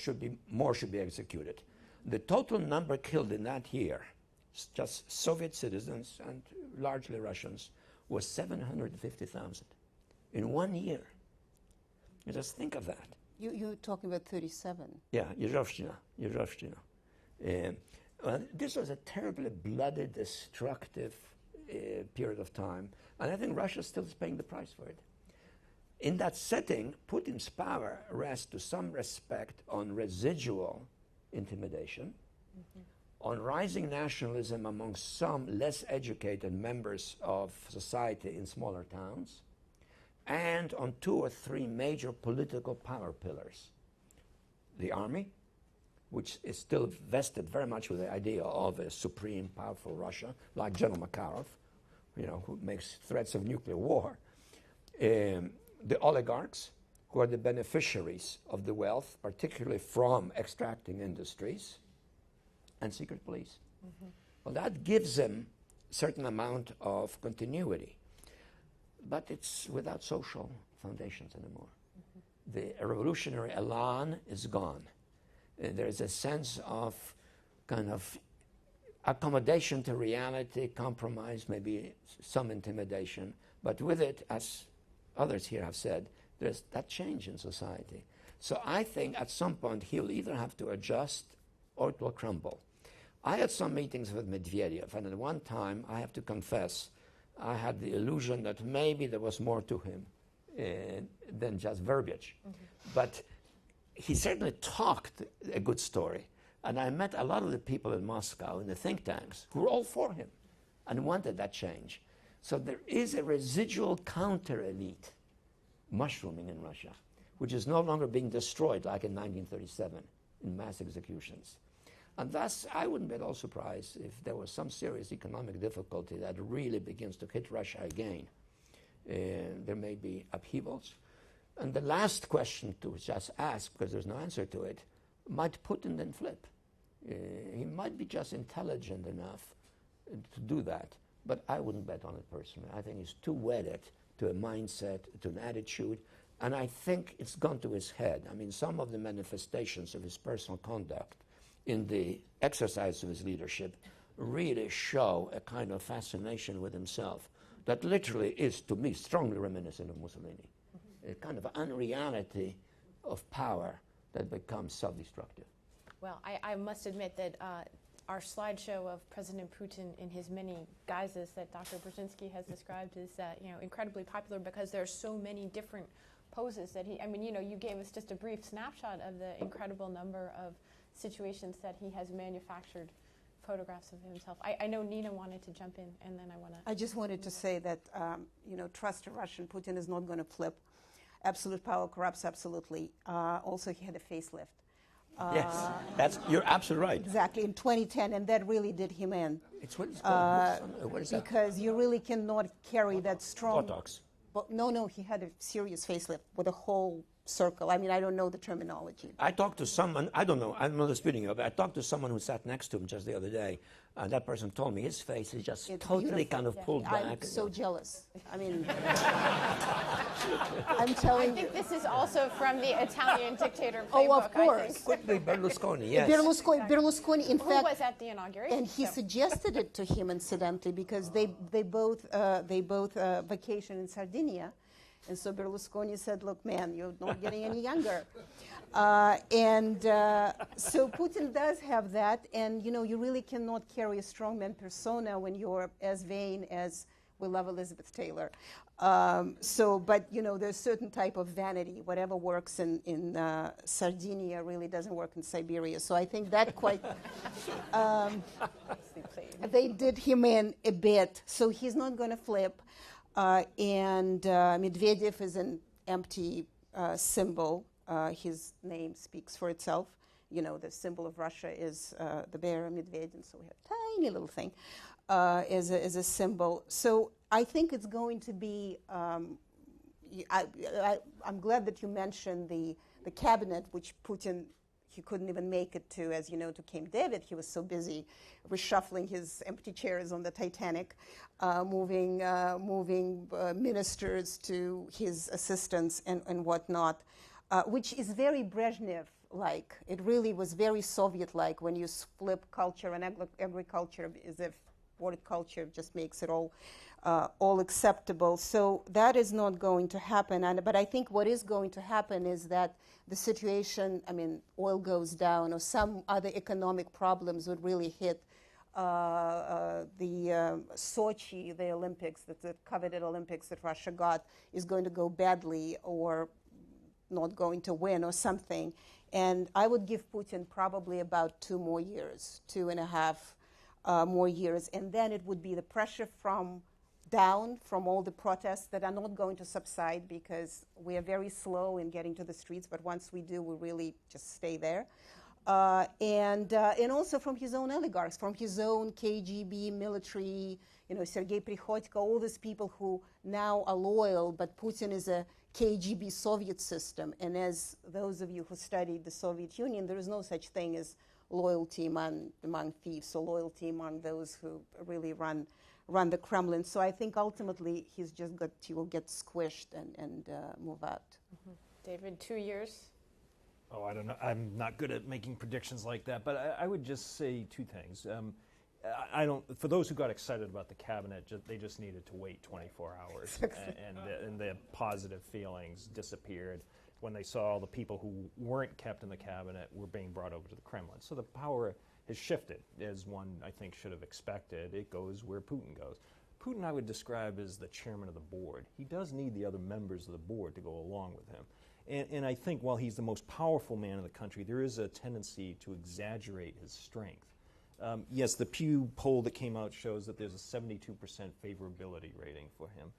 Speaker 2: more should be executed. The total number killed in that year, just Soviet citizens and largely Russians, was 750,000 in 1 year. You just think of that.
Speaker 6: You're talking about 37.
Speaker 2: Yeah, Yerovshchina. This was a terribly bloody, destructive period of time, and I think Russia still is paying the price for it. In that setting, Putin's power rests to some respect on residual intimidation, on rising nationalism among some less educated members of society in smaller towns, and on 2 or 3 major political power pillars. The army, which is still vested very much with the idea of a supreme, powerful Russia, like General Makarov, who makes threats of nuclear war. The oligarchs, who are the beneficiaries of the wealth, particularly from extracting industries, and secret police. Well, that gives them a certain amount of continuity, but it's without social foundations anymore. The revolutionary elan is gone. There's a sense of kind of accommodation to reality, compromise, maybe some intimidation, but with it, as others here have said, there's that change in society. So I think at some point he'll either have to adjust or it will crumble. I had some meetings with Medvedev, and at one time, I have to confess, I had the illusion that maybe there was more to him than just verbiage. But he certainly talked a good story. And I met a lot of the people in Moscow, in the think tanks, who were all for him and wanted that change. So there is a residual counter-elite mushrooming in Russia, which is no longer being destroyed like in 1937 in mass executions. And thus, I wouldn't be at all surprised if there was some serious economic difficulty that really begins to hit Russia again. There may be upheavals. And the last question to just ask, because there's no answer to it, might Putin then flip? He might be just intelligent enough to do that, but I wouldn't bet on it personally. I think he's too wedded to a mindset, to an attitude, and I think it's gone to his head. I mean, some of the manifestations of his personal conduct in the exercise of his leadership really show a kind of fascination with himself that literally is, to me, strongly reminiscent of Mussolini. A kind of unreality of power that becomes self-destructive.
Speaker 3: Well, I must admit that our slideshow of President Putin in his many guises that Dr. Brzezinski has described is incredibly popular because there are so many different poses that you gave us just a brief snapshot of the incredible number of situations that he has manufactured photographs of himself. I know Nina wanted to jump in, and then I want to...
Speaker 6: I just wanted to say that, trust a Russian. Putin is not going to flip. Absolute power corrupts absolutely. Also, he had a facelift.
Speaker 2: Yes, you're absolutely right.
Speaker 6: Exactly, in 2010, and that really did him in.
Speaker 2: It's what it's called. What is that?
Speaker 6: Because you really cannot carry that strong...
Speaker 2: Botox.
Speaker 6: But no, he had a serious facelift with a whole circle. I mean, I don't know the terminology.
Speaker 2: I talked to someone, I don't know, I'm not disputing it, but I talked to someone who sat next to him just the other day, and that person told me his face is just totally kind of pulled back.
Speaker 6: I'm so jealous. I mean, I'm telling you.
Speaker 3: I think this is also from the Italian dictator playbook.
Speaker 6: Oh, of course.
Speaker 2: Could be Berlusconi, yes.
Speaker 6: Berlusconi, in fact,
Speaker 3: who was at the inauguration.
Speaker 6: and he suggested it to him, incidentally, because they both vacation in Sardinia. And so Berlusconi said, look, man, you're not getting any younger. So Putin does have that. And, you really cannot carry a strongman persona when you're as vain as we love Elizabeth Taylor. But there's a certain type of vanity. Whatever works in Sardinia really doesn't work in Siberia. So I think that quite...
Speaker 3: played.
Speaker 6: They did him in a bit, so he's not going to flip. And Medvedev is an empty symbol. His name speaks for itself. You know, the symbol of Russia is the bear, Medvedev, and so we have a tiny little thing as a symbol. So I think it's going to be, I'm glad that you mentioned the cabinet, which Putin, he couldn't even make it to, as you know, to Camp David. He was so busy reshuffling his empty chairs on the Titanic, moving ministers to his assistants and whatnot, which is very Brezhnev-like. It really was very Soviet-like when you flip culture and agriculture as if horticulture just makes it all acceptable. So that is not going to happen. But I think what is going to happen is that the situation, oil goes down or some other economic problems would really hit the Sochi, the Olympics, the coveted Olympics that Russia got, is going to go badly or not going to win or something. And I would give Putin probably about 2 more years, 2.5 more years. And then it would be the pressure from all the protests that are not going to subside because we are very slow in getting to the streets. But once we do, we really just stay there. And also from his own oligarchs, from his own KGB military, Sergei Prikhotko, all these people who now are loyal, but Putin is a KGB Soviet system. And as those of you who studied the Soviet Union, there is no such thing as loyalty among thieves or loyalty among those who really run the Kremlin. So I think ultimately he will get squished and move out.
Speaker 3: Mm-hmm. David, 2 years?
Speaker 5: Oh, I don't know. I'm not good at making predictions like that, but I would just say 2 things. For those who got excited about the cabinet, they just needed to wait 24 hours, and the positive feelings disappeared when they saw all the people who weren't kept in the cabinet were being brought over to the Kremlin. So the power has shifted, as one, I think, should have expected. It goes where Putin goes. Putin, I would describe as the chairman of the board. He does need the other members of the board to go along with him. And I think while he's the most powerful man in the country, there is a tendency to exaggerate his strength. Yes, the Pew poll that came out shows that there's a 72% favorability rating for him.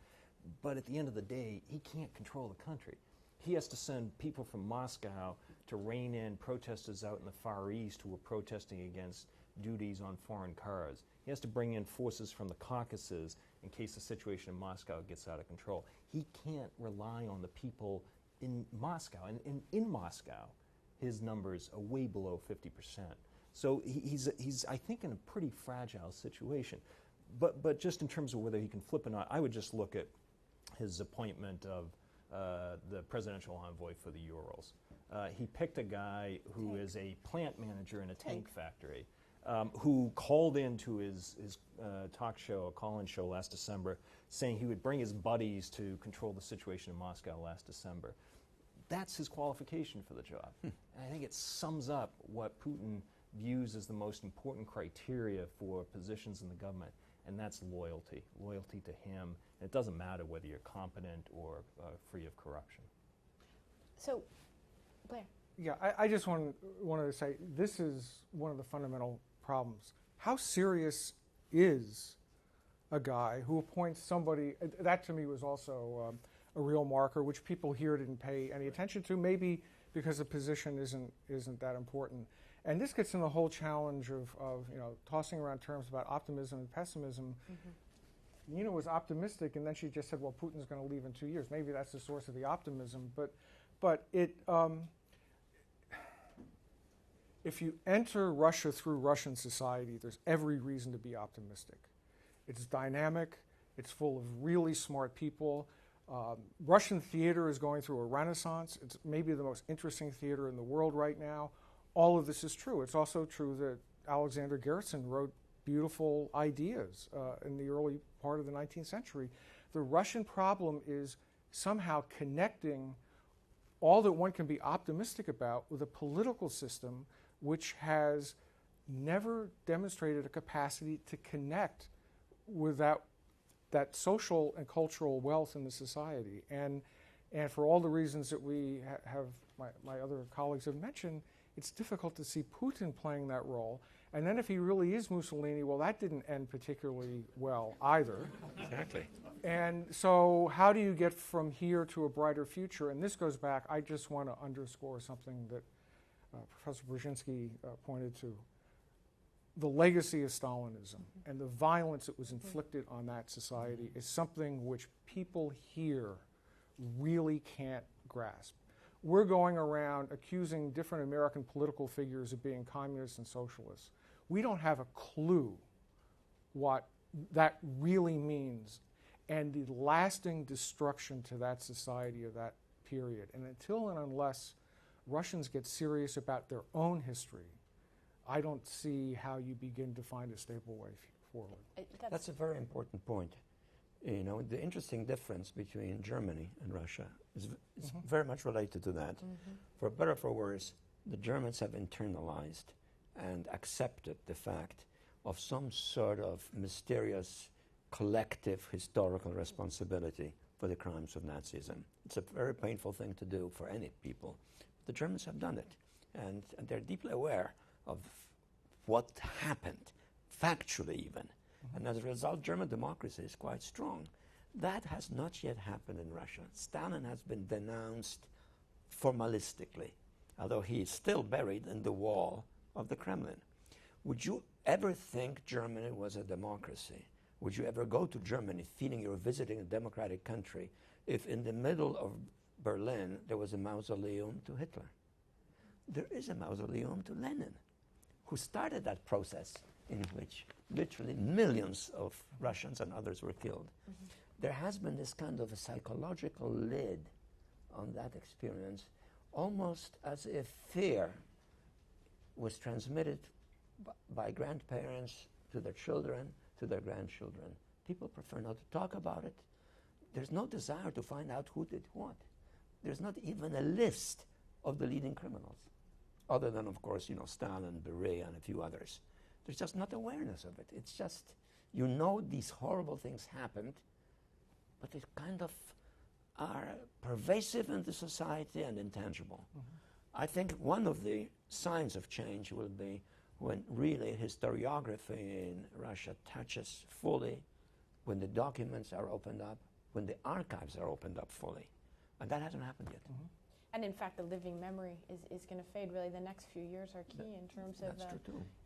Speaker 5: But at the end of the day, he can't control the country. He has to send people from Moscow to rein in protesters out in the Far East who were protesting against duties on foreign cars. He has to bring in forces from the Caucasus in case the situation in Moscow gets out of control. He can't rely on the people in Moscow. And in Moscow, his numbers are way below 50%. So he's I think, in a pretty fragile situation. But just in terms of whether he can flip or not, I would just look at his appointment of the presidential envoy for the Urals. He picked a guy who is a plant manager in a tank factory, who called into his talk show, a call-in show last December, saying he would bring his buddies to control the situation in Moscow last December. That's his qualification for the job. And I think it sums up what Putin views as the most important criteria for positions in the government, and that's loyalty to him. And it doesn't matter whether you're competent or free of corruption.
Speaker 3: So, Blair.
Speaker 4: Yeah, I just wanted to say this is one of the fundamental problems. How serious is a guy who appoints somebody? That to me was also a real marker, which people here didn't pay any attention to, maybe because the position isn't that important. And this gets in the whole challenge of tossing around terms about optimism and pessimism. Mm-hmm. Nina was optimistic, and then she just said, well, Putin's going to leave in 2 years. Maybe that's the source of the optimism. But it, if you enter Russia through Russian society, there's every reason to be optimistic. It's dynamic. It's full of really smart people. Russian theater is going through a renaissance. It's maybe the most interesting theater in the world right now. All of this is true. It's also true that Alexander Gerson wrote beautiful ideas in the early part of the 19th century. The Russian problem is somehow connecting all that one can be optimistic about with a political system which has never demonstrated a capacity to connect with that social and cultural wealth in the society. And for all the reasons that we have, my other colleagues have mentioned, it's difficult to see Putin playing that role. And then if he really is Mussolini, well, that didn't end particularly well either.
Speaker 2: Exactly.
Speaker 4: And so how do you get from here to a brighter future? And this goes back, I just want to underscore something that Professor Brzezinski pointed to. The legacy of Stalinism and the violence that was inflicted on that society is something which people here really can't grasp. We're going around accusing different American political figures of being communists and socialists. We don't have a clue what that really means and the lasting destruction to that society of that period. And until and unless Russians get serious about their own history, I don't see how you begin to find a stable way forward.
Speaker 2: That's a very important point. You know, the interesting difference between Germany and Russia is very much related to that. For better or for worse, the Germans have internalized and accepted the fact of some sort of mysterious collective historical responsibility for the crimes of Nazism. It's a very painful thing to do for any people. The Germans have done it, and they're deeply aware of what happened, factually even. And as a result, German democracy is quite strong. That has not yet happened in Russia. Stalin has been denounced formalistically, although he is still buried in the wall of the Kremlin. Would you ever think Germany was a democracy? Would you ever go to Germany feeling you're visiting a democratic country if in the middle of Berlin there was a mausoleum to Hitler? There is a mausoleum to Lenin, who started that process in which literally millions of Russians and others were killed. There has been this kind of a psychological lid on that experience, almost as if fear was transmitted by grandparents to their children, to their grandchildren. People prefer not to talk about it. There's no desire to find out who did what. There's not even a list of the leading criminals, other than, of course, you know, Stalin, Beria, and a few others. There's just not awareness of it. It's just, you know, these horrible things happened, but they kind of are pervasive in the society and intangible. I think one of the signs of change will be when really historiography in Russia touches fully, when the documents are opened up, when the archives are opened up fully. And that hasn't happened yet.
Speaker 3: And in fact, the living memory is going to fade. Really, the next few years are key in terms of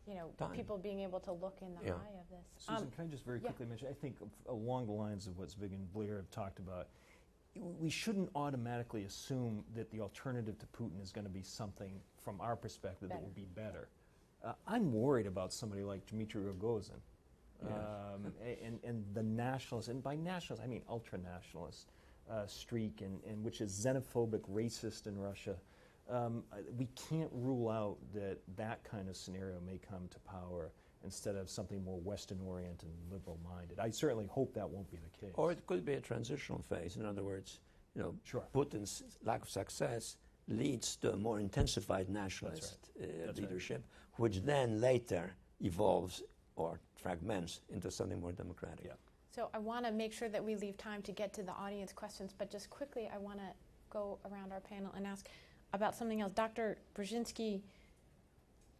Speaker 3: you know, people being able to look in the eye of this.
Speaker 5: Susan, can I just very quickly mention? I think along the lines of what Zbigniew and Blair have talked about, we shouldn't automatically assume that the alternative to Putin is going to be something from our perspective that will be better. I'm worried about somebody like Dmitry Rogozin and the nationalist, and by nationalist I mean ultra-nationalist streak, and which is xenophobic, racist in Russia. We can't rule out that kind of scenario may come to power instead of something more Western-oriented and liberal-minded. I certainly hope that won't be the case.
Speaker 2: Or it could be a transitional phase. In other words, you know, Putin's lack of success leads to a more intensified nationalist leadership, which then later evolves or fragments into something more democratic.
Speaker 3: So I want to make sure that we leave time to get to the audience questions, but just quickly I want to go around our panel and ask about something else. Dr. Brzezinski,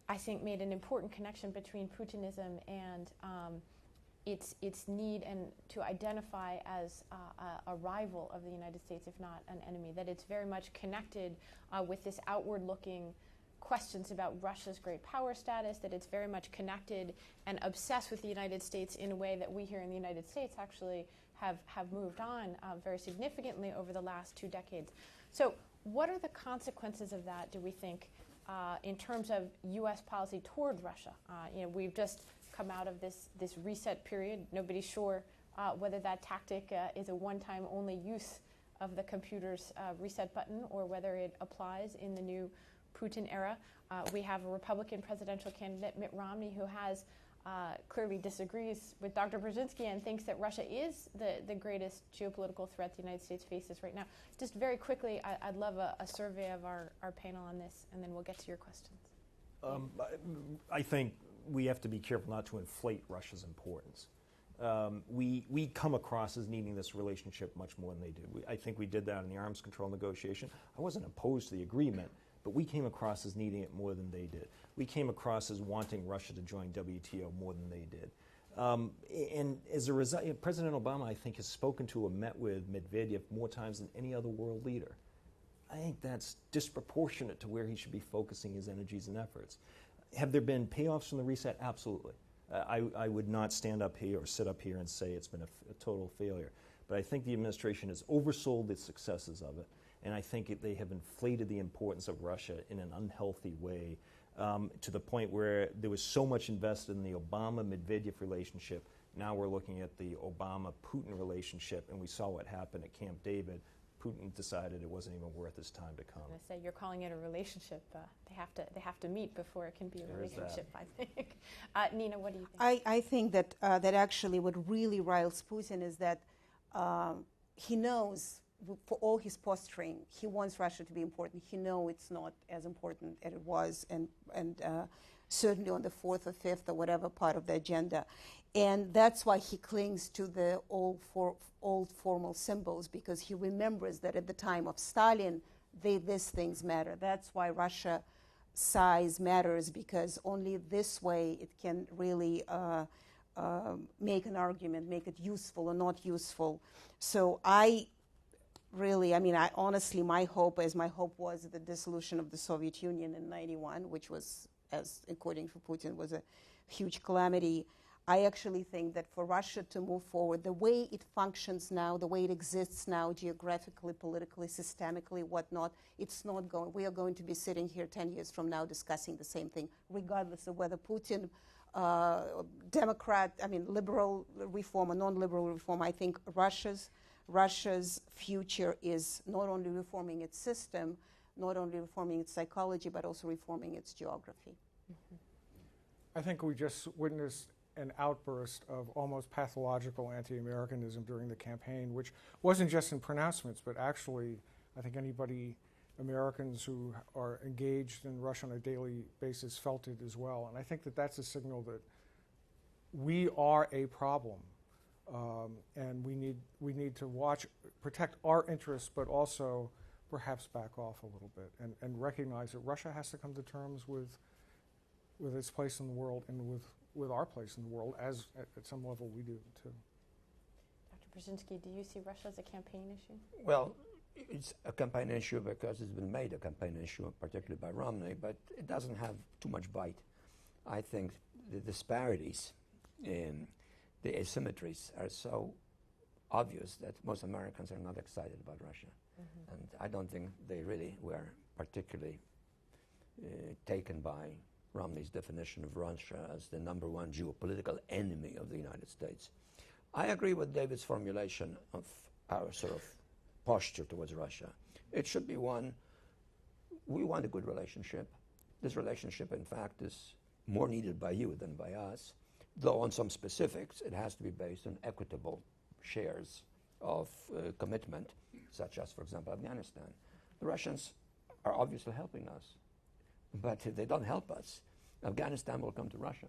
Speaker 3: I think, made an important connection between Putinism and its need and to identify as a rival of the United States, if not an enemy, that it's very much connected with this outward-looking questions about Russia's great power status, that it's very much connected and obsessed with the United States in a way that we here in the United States actually have moved on very significantly over the last 2 decades. So what are the consequences of that, do we think, in terms of U.S. policy toward Russia? You know, we've just come out of this reset period. Nobody's sure whether that tactic is a one-time only use of the computer's reset button or whether it applies in the new Putin era. We have a Republican presidential candidate, Mitt Romney, who has clearly disagrees with Dr. Brzezinski and thinks that Russia is the greatest geopolitical threat the United States faces right now. Just very quickly, I'd love a survey of our panel on this, and then we'll get to your questions.
Speaker 5: I think we have to be careful not to inflate Russia's importance. We come across as needing this relationship much more than they do. I think we did that in the arms control negotiation. I wasn't opposed to the agreement, but we came across as needing it more than they did. We came across as wanting Russia to join WTO more than they did. And as a result, President Obama, I think, has spoken to or met with Medvedev more times than any other world leader. I think that's disproportionate to where he should be focusing his energies and efforts. Have there been payoffs from the reset? Absolutely. I would not stand up here or sit up here and say it's been a total failure. But I think the administration has oversold the successes of it, and I think they have inflated the importance of Russia in an unhealthy way, to the point where there was so much invested in the Obama-Medvedev relationship. Now we're looking at the Obama-Putin relationship, and we saw what happened at Camp David. Putin decided it wasn't even worth his time to come.
Speaker 3: I'm going to say, you're calling it a relationship. They have to meet before it can be a relationship, I think. Nina, what do you think?
Speaker 6: I think that that actually what really riles Putin is that he knows, for all his posturing, he wants Russia to be important. He knows it's not as important as it was, and certainly on the fourth or fifth or whatever part of the agenda. And that's why he clings to the old formal symbols, because he remembers that at the time of Stalin, these things matter. That's why Russia size matters, because only this way it can really make an argument, make it useful or not useful. So honestly, my hope was the dissolution of the Soviet Union in '91, which was, as according to Putin, was a huge calamity. I actually think that for Russia to move forward, the way it functions now, the way it exists now, geographically, politically, systemically, whatnot, it's not going. We are going to be sitting here 10 years from now discussing the same thing, regardless of whether Putin, liberal reform or non-liberal reform. I think Russia's future is not only reforming its system, not only reforming its psychology, but also reforming its geography.
Speaker 3: Mm-hmm.
Speaker 4: I think we just witnessed an outburst of almost pathological anti-Americanism during the campaign, which wasn't just in pronouncements, but actually, I think Americans who are engaged in Russia on a daily basis felt it as well. And I think that that's a signal that we are a problem, and we need to protect our interests, but also perhaps back off a little bit and recognize that Russia has to come to terms with its place in the world and with our place in the world, as at some level we do too.
Speaker 3: Dr. Brzezinski, do you see Russia as a campaign issue?
Speaker 2: Well, it's a campaign issue because it's been made a campaign issue, particularly by Romney, but it doesn't have too much bite. I think the disparities in the asymmetries are so obvious that most Americans are not excited about Russia. Mm-hmm. And I don't think they really were particularly taken by Romney's definition of Russia as the number one geopolitical enemy of the United States. I agree with David's formulation of our sort of posture towards Russia. It should be one, we want a good relationship. This relationship, in fact, is more needed by you than by us, though on some specifics it has to be based on equitable shares of commitment, such as, for example, Afghanistan. The Russians are obviously helping us, but if they don't help us, Afghanistan will come to Russia.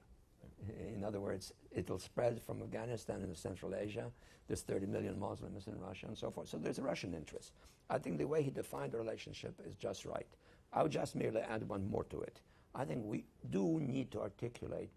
Speaker 2: In other words, it will spread from Afghanistan into Central Asia. There's 30 million Muslims in Russia and so forth. So there's a Russian interest. I think the way he defined the relationship is just right. I would just merely add one more to it. I think we do need to articulate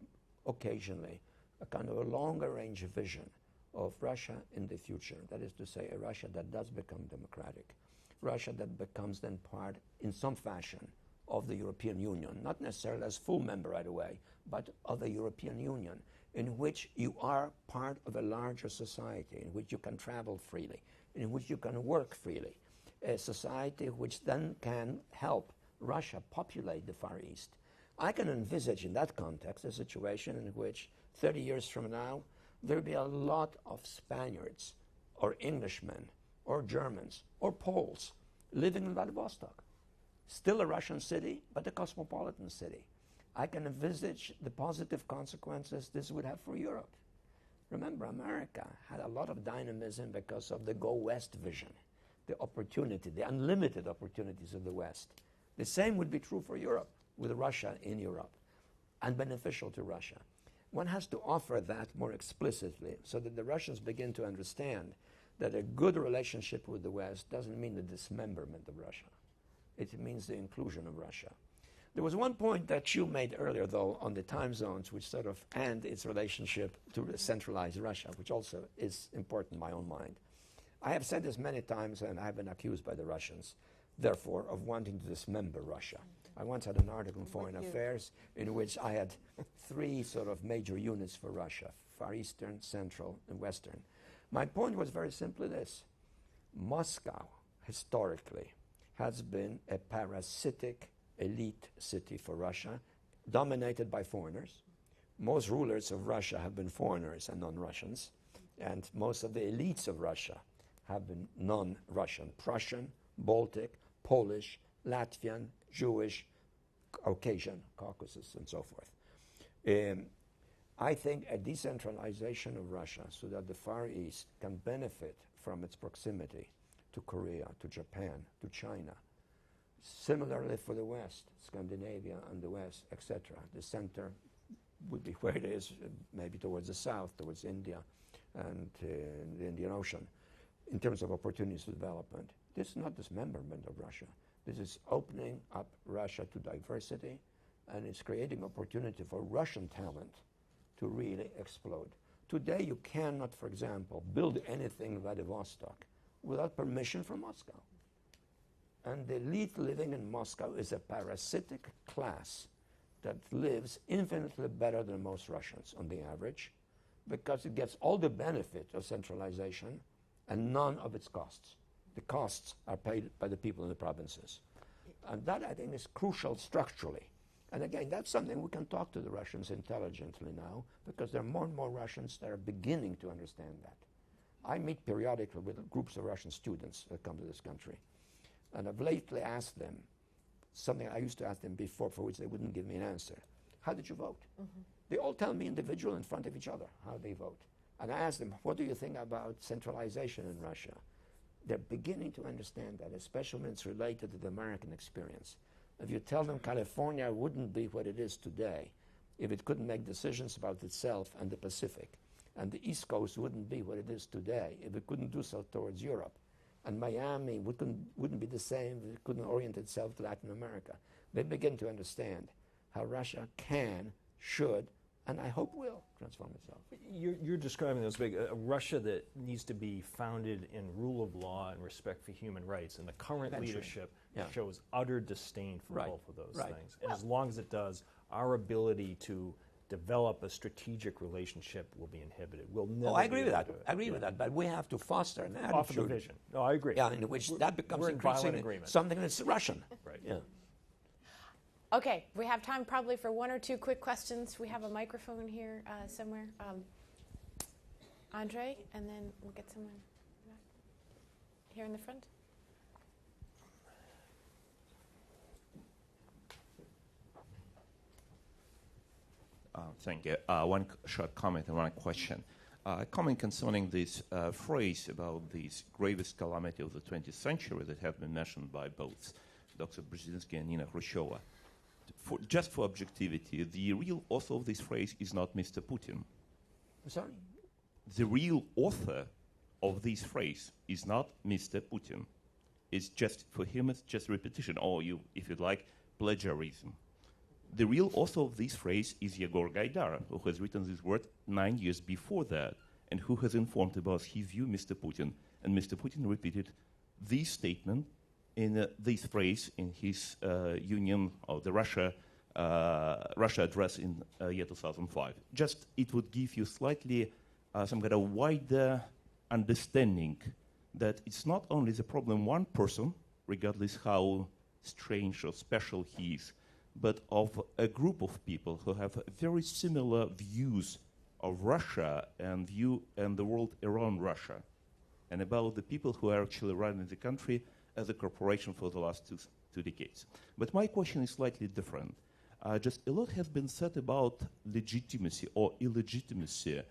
Speaker 2: occasionally a kind of a longer range vision of Russia in the future. That is to say, a Russia that does become democratic, Russia that becomes then part, in some fashion, of the European Union, not necessarily as full member right away, but of the European Union, in which you are part of a larger society, in which you can travel freely, in which you can work freely, a society which then can help Russia populate the Far East. I can envisage in that context a situation in which 30 years from now, there will be a lot of Spaniards or Englishmen or Germans or Poles living in Vladivostok. Still a Russian city, but a cosmopolitan city. I can envisage the positive consequences this would have for Europe. Remember, America had a lot of dynamism because of the Go West vision, the opportunity, the unlimited opportunities of the West. The same would be true for Europe, with Russia in Europe, and beneficial to Russia. One has to offer that more explicitly so that the Russians begin to understand that a good relationship with the West doesn't mean the dismemberment of Russia. It means the inclusion of Russia. There was one point that you made earlier, though, on the time zones, which sort of, and its relationship to centralized Russia, which also is important in my own mind. I have said this many times, and I have been accused by the Russians, therefore, of wanting to dismember Russia. I once had an article in Foreign Affairs in which I had 3 sort of major units for Russia: Far Eastern, Central, and Western. My point was very simply this: Moscow, historically, has been a parasitic elite city for Russia, dominated by foreigners. Most rulers of Russia have been foreigners and non-Russians, and most of the elites of Russia have been non-Russian: Prussian, Baltic, Polish, Latvian, Jewish, Caucasian, Caucasus, and so forth. I think a decentralization of Russia so that the Far East can benefit from its proximity to Korea, to Japan, to China. Similarly for the West, Scandinavia and the West, etc. The center would be where it is, maybe towards the south, towards India and the Indian Ocean, in terms of opportunities for development. This is not dismemberment of Russia. This is opening up Russia to diversity, and it's creating opportunity for Russian talent to really explode. Today you cannot, for example, build anything in Vladivostok without permission from Moscow. And the elite living in Moscow is a parasitic class that lives infinitely better than most Russians on the average, because it gets all the benefit of centralization and none of its costs. The costs are paid by the people in the provinces. And that, I think, is crucial structurally. And again, that's something we can talk to the Russians intelligently now, because there are more and more Russians that are beginning to understand that. I meet periodically with groups of Russian students that come to this country. And I've lately asked them something I used to ask them before, for which they wouldn't give me an answer. How did you vote? Mm-hmm. They all tell me individual in front of each other how they vote. And I ask them, what do you think about centralization in Russia? They're beginning to understand that, especially when it's related to the American experience. If you tell them California wouldn't be what it is today if it couldn't make decisions about itself and the Pacific, and the East Coast wouldn't be what it is today if it couldn't do so towards Europe, and Miami wouldn't be the same if it couldn't orient itself to Latin America. They begin to understand how Russia can, should, and I hope will transform itself.
Speaker 5: You're describing those big a Russia that needs to be founded in rule of law and respect for human rights, and the current leadership shows utter disdain for both of those things. And as long as it does, our ability to develop a strategic relationship will be inhibited. We'll never.
Speaker 2: I agree with that. I agree with that. But we have to foster an attitude.
Speaker 5: Off of the vision. No, I agree.
Speaker 2: Yeah, in which that becomes increasingly something that's Russian.
Speaker 5: Right.
Speaker 2: Yeah.
Speaker 3: Okay, we have time probably for 1 or 2 quick questions. We have a microphone here somewhere. Andre, and then we'll get someone here in the front.
Speaker 7: Thank you. One short comment and one question. Comment concerning this phrase about this gravest calamity of the 20th century that have been mentioned by both Dr. Brzezinski and Nina Khrushcheva. Just for objectivity, the real author of this phrase is not Mr. Putin.
Speaker 2: I'm sorry?
Speaker 7: The real author of this phrase is not Mr. Putin. It's just, for him, it's just repetition, or if you'd like, plagiarism. The real author of this phrase is Yegor Gaidar, who has written this word 9 years before that, and who has informed about his view, Mr. Putin. And Mr. Putin repeated this statement in this phrase in his Union of the Russia address in year 2005. Just it would give you slightly some kind of wider understanding that it's not only the problem one person, regardless how strange or special he is, but of a group of people who have very similar views of Russia and the world around Russia, and about the people who are actually running the country as a corporation for the last two decades. But my question is slightly different. Just a lot has been said about legitimacy or illegitimacy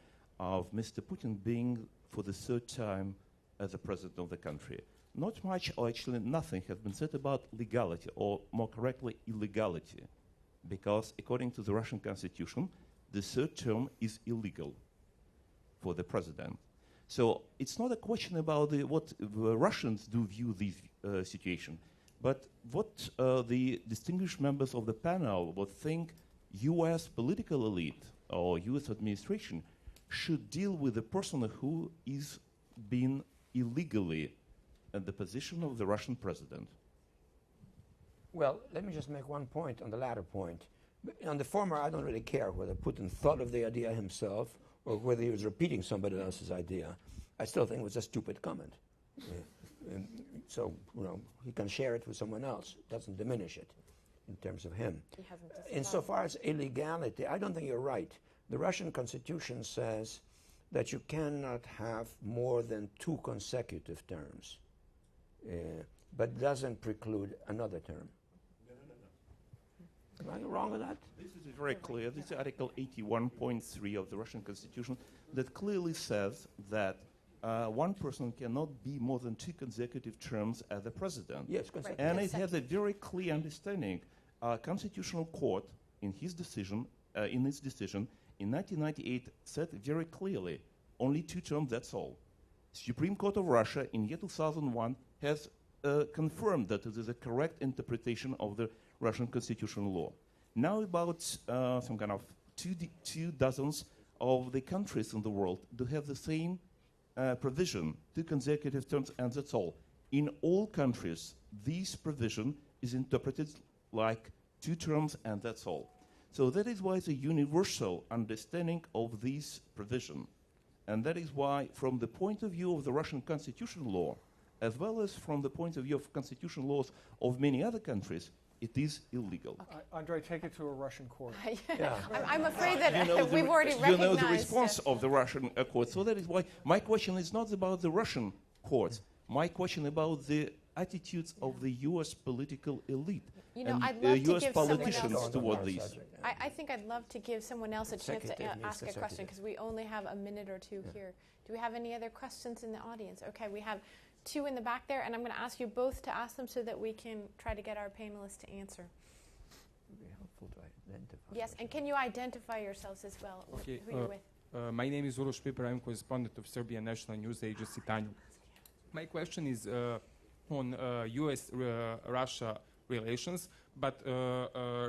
Speaker 7: of Mr. Putin being for the third time as the president of the country. Not much, or actually nothing, has been said about legality, or more correctly, illegality, because according to the Russian constitution, the third term is illegal for the president. So it's not a question about what the Russians do view this situation, But what the distinguished members of the panel would think U.S. political elite or U.S. administration should deal with a person who is being illegally at the position of the Russian president?
Speaker 2: Well, let me just make one point on the latter point. On the former, I don't really care whether Putin thought of the idea himself or whether he was repeating somebody else's idea. I still think it was a stupid comment. So, he can share it with someone else. It doesn't diminish it in terms of him. Insofar as illegality, I don't think you're right. The Russian constitution says that you cannot have more than 2 consecutive terms, but doesn't preclude another term. Am I wrong with that?
Speaker 7: This is very clear. This is Article 81.3 of the Russian Constitution that clearly says that one person cannot be more than 2 consecutive terms as the president.
Speaker 2: Yes,
Speaker 7: and it has a very clear understanding. Constitutional Court, in its decision in 1998, said very clearly, only 2 terms, that's all. Supreme Court of Russia in year 2001 has confirmed that it is a correct interpretation of the Russian constitutional law. Now about some kind of 2 dozens of the countries in the world do have the same provision, 2 consecutive terms, and that's all. In all countries, this provision is interpreted like 2 terms, and that's all. So that is why it's a universal understanding of this provision. And that is why, from the point of view of the Russian constitutional law, as well as from the point of view of constitutional laws of many other countries, it is illegal.
Speaker 4: Okay. Andrei, take it to a Russian court.
Speaker 3: Yeah. I'm afraid that we've already recognized.
Speaker 7: You know the response of the Russian court. So that is why my question is not about the Russian courts. My question about the attitudes of the U.S. political elite and
Speaker 3: I'd love to
Speaker 7: U.S.
Speaker 3: give
Speaker 7: politicians toward these.
Speaker 3: I think I'd love to give someone else a chance to ask a question because we only have a minute or 2 here. Do we have any other questions in the audience? Okay, we have 2 in the back there, and I'm going to ask you both to ask them so that we can try to get our panelists to answer.
Speaker 2: It would be helpful to identify.
Speaker 3: Yes, and can you identify yourselves as well,
Speaker 8: okay,
Speaker 3: who you're with?
Speaker 8: My name is Uroš Piper. I'm correspondent of Serbian National News Agency Tanju. My question is on U.S.-Russia relations, but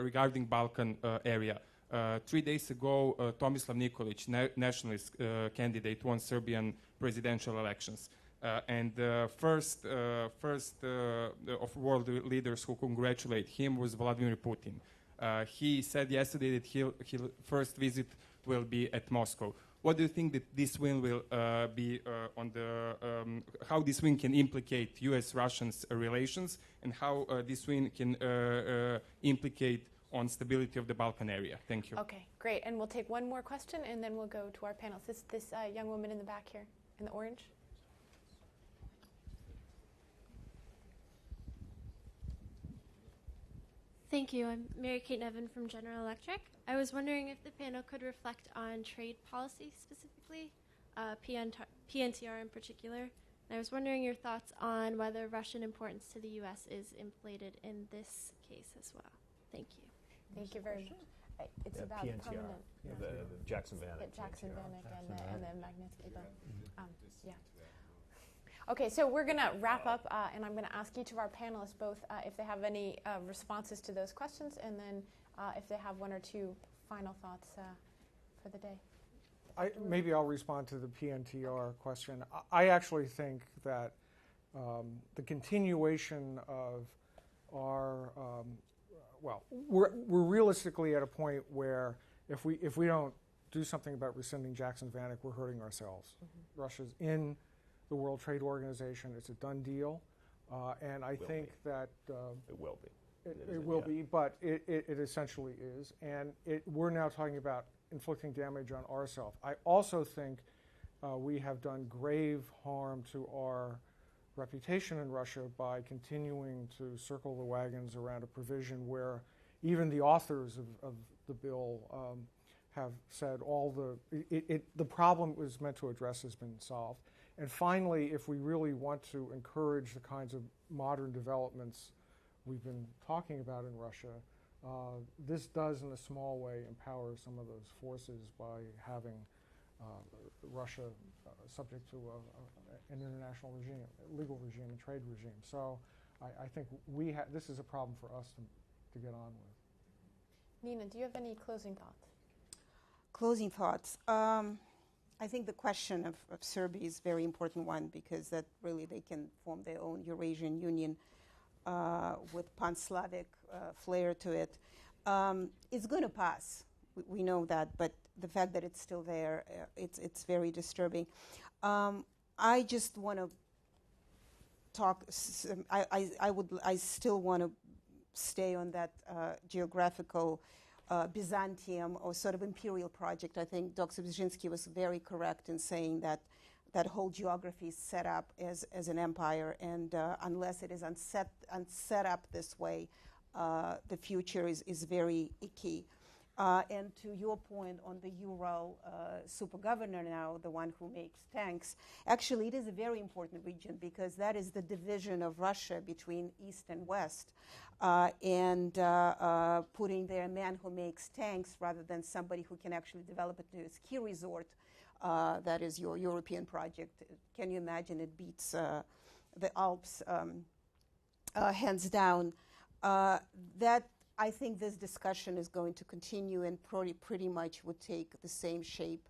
Speaker 8: regarding Balkan area. 3 days ago, Tomislav Nikolic, nationalist candidate, won Serbian presidential elections. And the first of world leaders who congratulate him was Vladimir Putin. He said yesterday that his first visit will be at Moscow. What do you think that this win will be on the how this win can implicate U.S.-Russian relations, and how this win can implicate on stability of the Balkan area? Thank you.
Speaker 3: Okay, great. And we'll take one more question, and then we'll go to our panelists. This young woman in the back here, in the orange.
Speaker 9: Thank you. I'm Mary Kate Nevin from General Electric. I was wondering if the panel could reflect on trade policy specifically, PNTR in particular. And I was wondering your thoughts on whether Russian importance to the U.S. is inflated in this case as well. Thank you.
Speaker 3: Thank you very much. It's about
Speaker 5: PNTR,
Speaker 3: permanent.
Speaker 5: the Jackson Vanik.
Speaker 3: Jackson Vanik and the Magnitsky belt. Yeah. Okay, so we're going to wrap up, and I'm going to ask each of our panelists both if they have any responses to those questions, and then if they have 1 or 2 final thoughts for the day.
Speaker 4: Maybe I'll respond to the PNTR question. I actually think that the continuation of our, we're realistically at a point where if we don't do something about rescinding Jackson Vanik, we're hurting ourselves. Mm-hmm. Russia's in the World Trade Organization. It's a done deal, and I think that
Speaker 5: it will be.
Speaker 4: It will be, but it essentially is, and we're now talking about inflicting damage on ourselves. I also think we have done grave harm to our reputation in Russia by continuing to circle the wagons around a provision where even the authors of the bill have said the problem it was meant to address has been solved. And finally, if we really want to encourage the kinds of modern developments we've been talking about in Russia, this does, in a small way, empower some of those forces by having Russia subject to an international regime, legal regime, and trade regime. So I think this is a problem for us to get on with.
Speaker 3: Nina, do you have any closing thoughts?
Speaker 6: Closing thoughts. I think the question of Serbia is a very important one, because that really they can form their own Eurasian Union with pan-Slavic flair to it. It's going to pass. We know that, but the fact that it's still there, it's very disturbing. I just want to talk. I still want to stay on that geographical Byzantium or sort of imperial project. I think Dr. Brzezinski was very correct in saying that that whole geography is set up as an empire, and unless it is set up this way, the future is very icky. And to your point on the Ural super governor now, the one who makes tanks, actually it is a very important region, because that is the division of Russia between East and West, and putting there a man who makes tanks rather than somebody who can actually develop it to a ski resort, that is your European project. Can you imagine? It beats the Alps hands down. That I think this discussion is going to continue and pretty much would take the same shape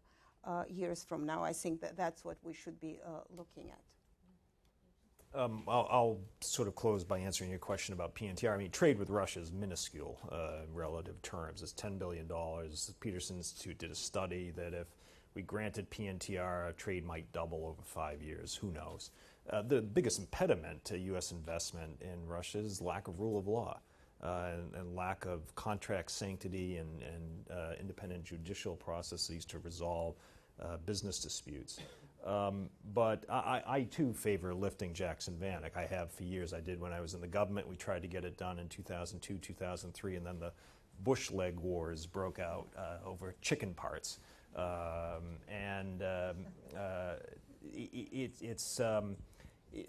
Speaker 6: years from now. I think that's what we should be looking at.
Speaker 5: I'll sort of close by answering your question about PNTR. I mean, trade with Russia is minuscule in relative terms. It's $10 billion. The Peterson Institute did a study that if we granted PNTR, trade might double over 5 years. Who knows? The biggest impediment to U.S. investment in Russia is lack of rule of law. And lack of contract sanctity and independent judicial processes to resolve business disputes. But I too favor lifting Jackson-Vanik. I have for years. I did when I was in the government. We tried to get it done in 2002, 2003, and then the Bush leg wars broke out over chicken parts.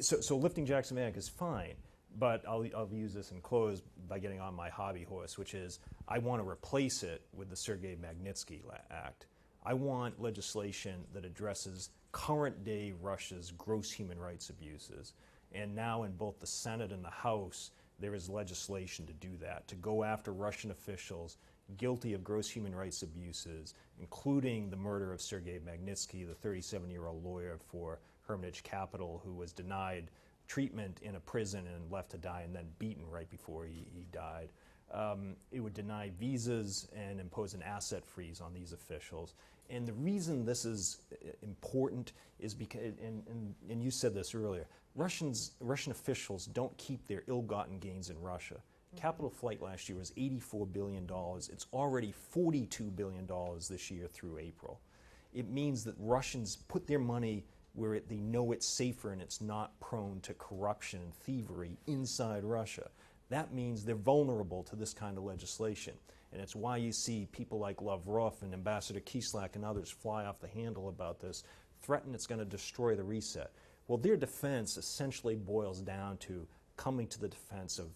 Speaker 5: So lifting Jackson-Vanik is fine. But I'll use this and close by getting on my hobby horse, which is I want to replace it with the Sergei Magnitsky Act. I want legislation that addresses current-day Russia's gross human rights abuses. And now in both the Senate and the House, there is legislation to do that, to go after Russian officials guilty of gross human rights abuses, including the murder of Sergei Magnitsky, the 37-year-old lawyer for Hermitage Capital, who was denied treatment in a prison and left to die and then beaten right before he died. It would deny visas and impose an asset freeze on these officials. And the reason this is important is because, and you said this earlier, Russian officials don't keep their ill-gotten gains in Russia. Capital flight last year was $84 billion. It's already $42 billion this year through April. It means that Russians put their money where they know it's safer and it's not prone to corruption and thievery inside Russia. That means they're vulnerable to this kind of legislation. And it's why you see people like Lavrov and Ambassador Kislyak and others fly off the handle about this, threaten it's going to destroy the reset. Well, their defense essentially boils down to coming to the defense of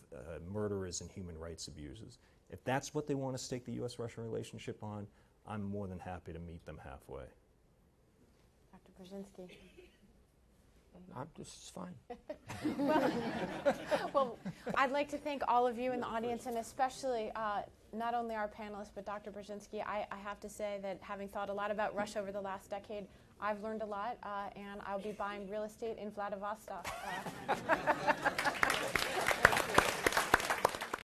Speaker 5: murderers and human rights abusers. If that's what they want to stake the U.S.-Russia relationship on, I'm more than happy to meet them halfway.
Speaker 3: Dr. Brzezinski.
Speaker 2: I'm just fine.
Speaker 3: Well, I'd like to thank all of you in the audience, and especially not only our panelists, but Dr. Brzezinski. I have to say that having thought a lot about Russia over the last decade, I've learned a lot, and I'll be buying real estate in Vladivostok. Thank you.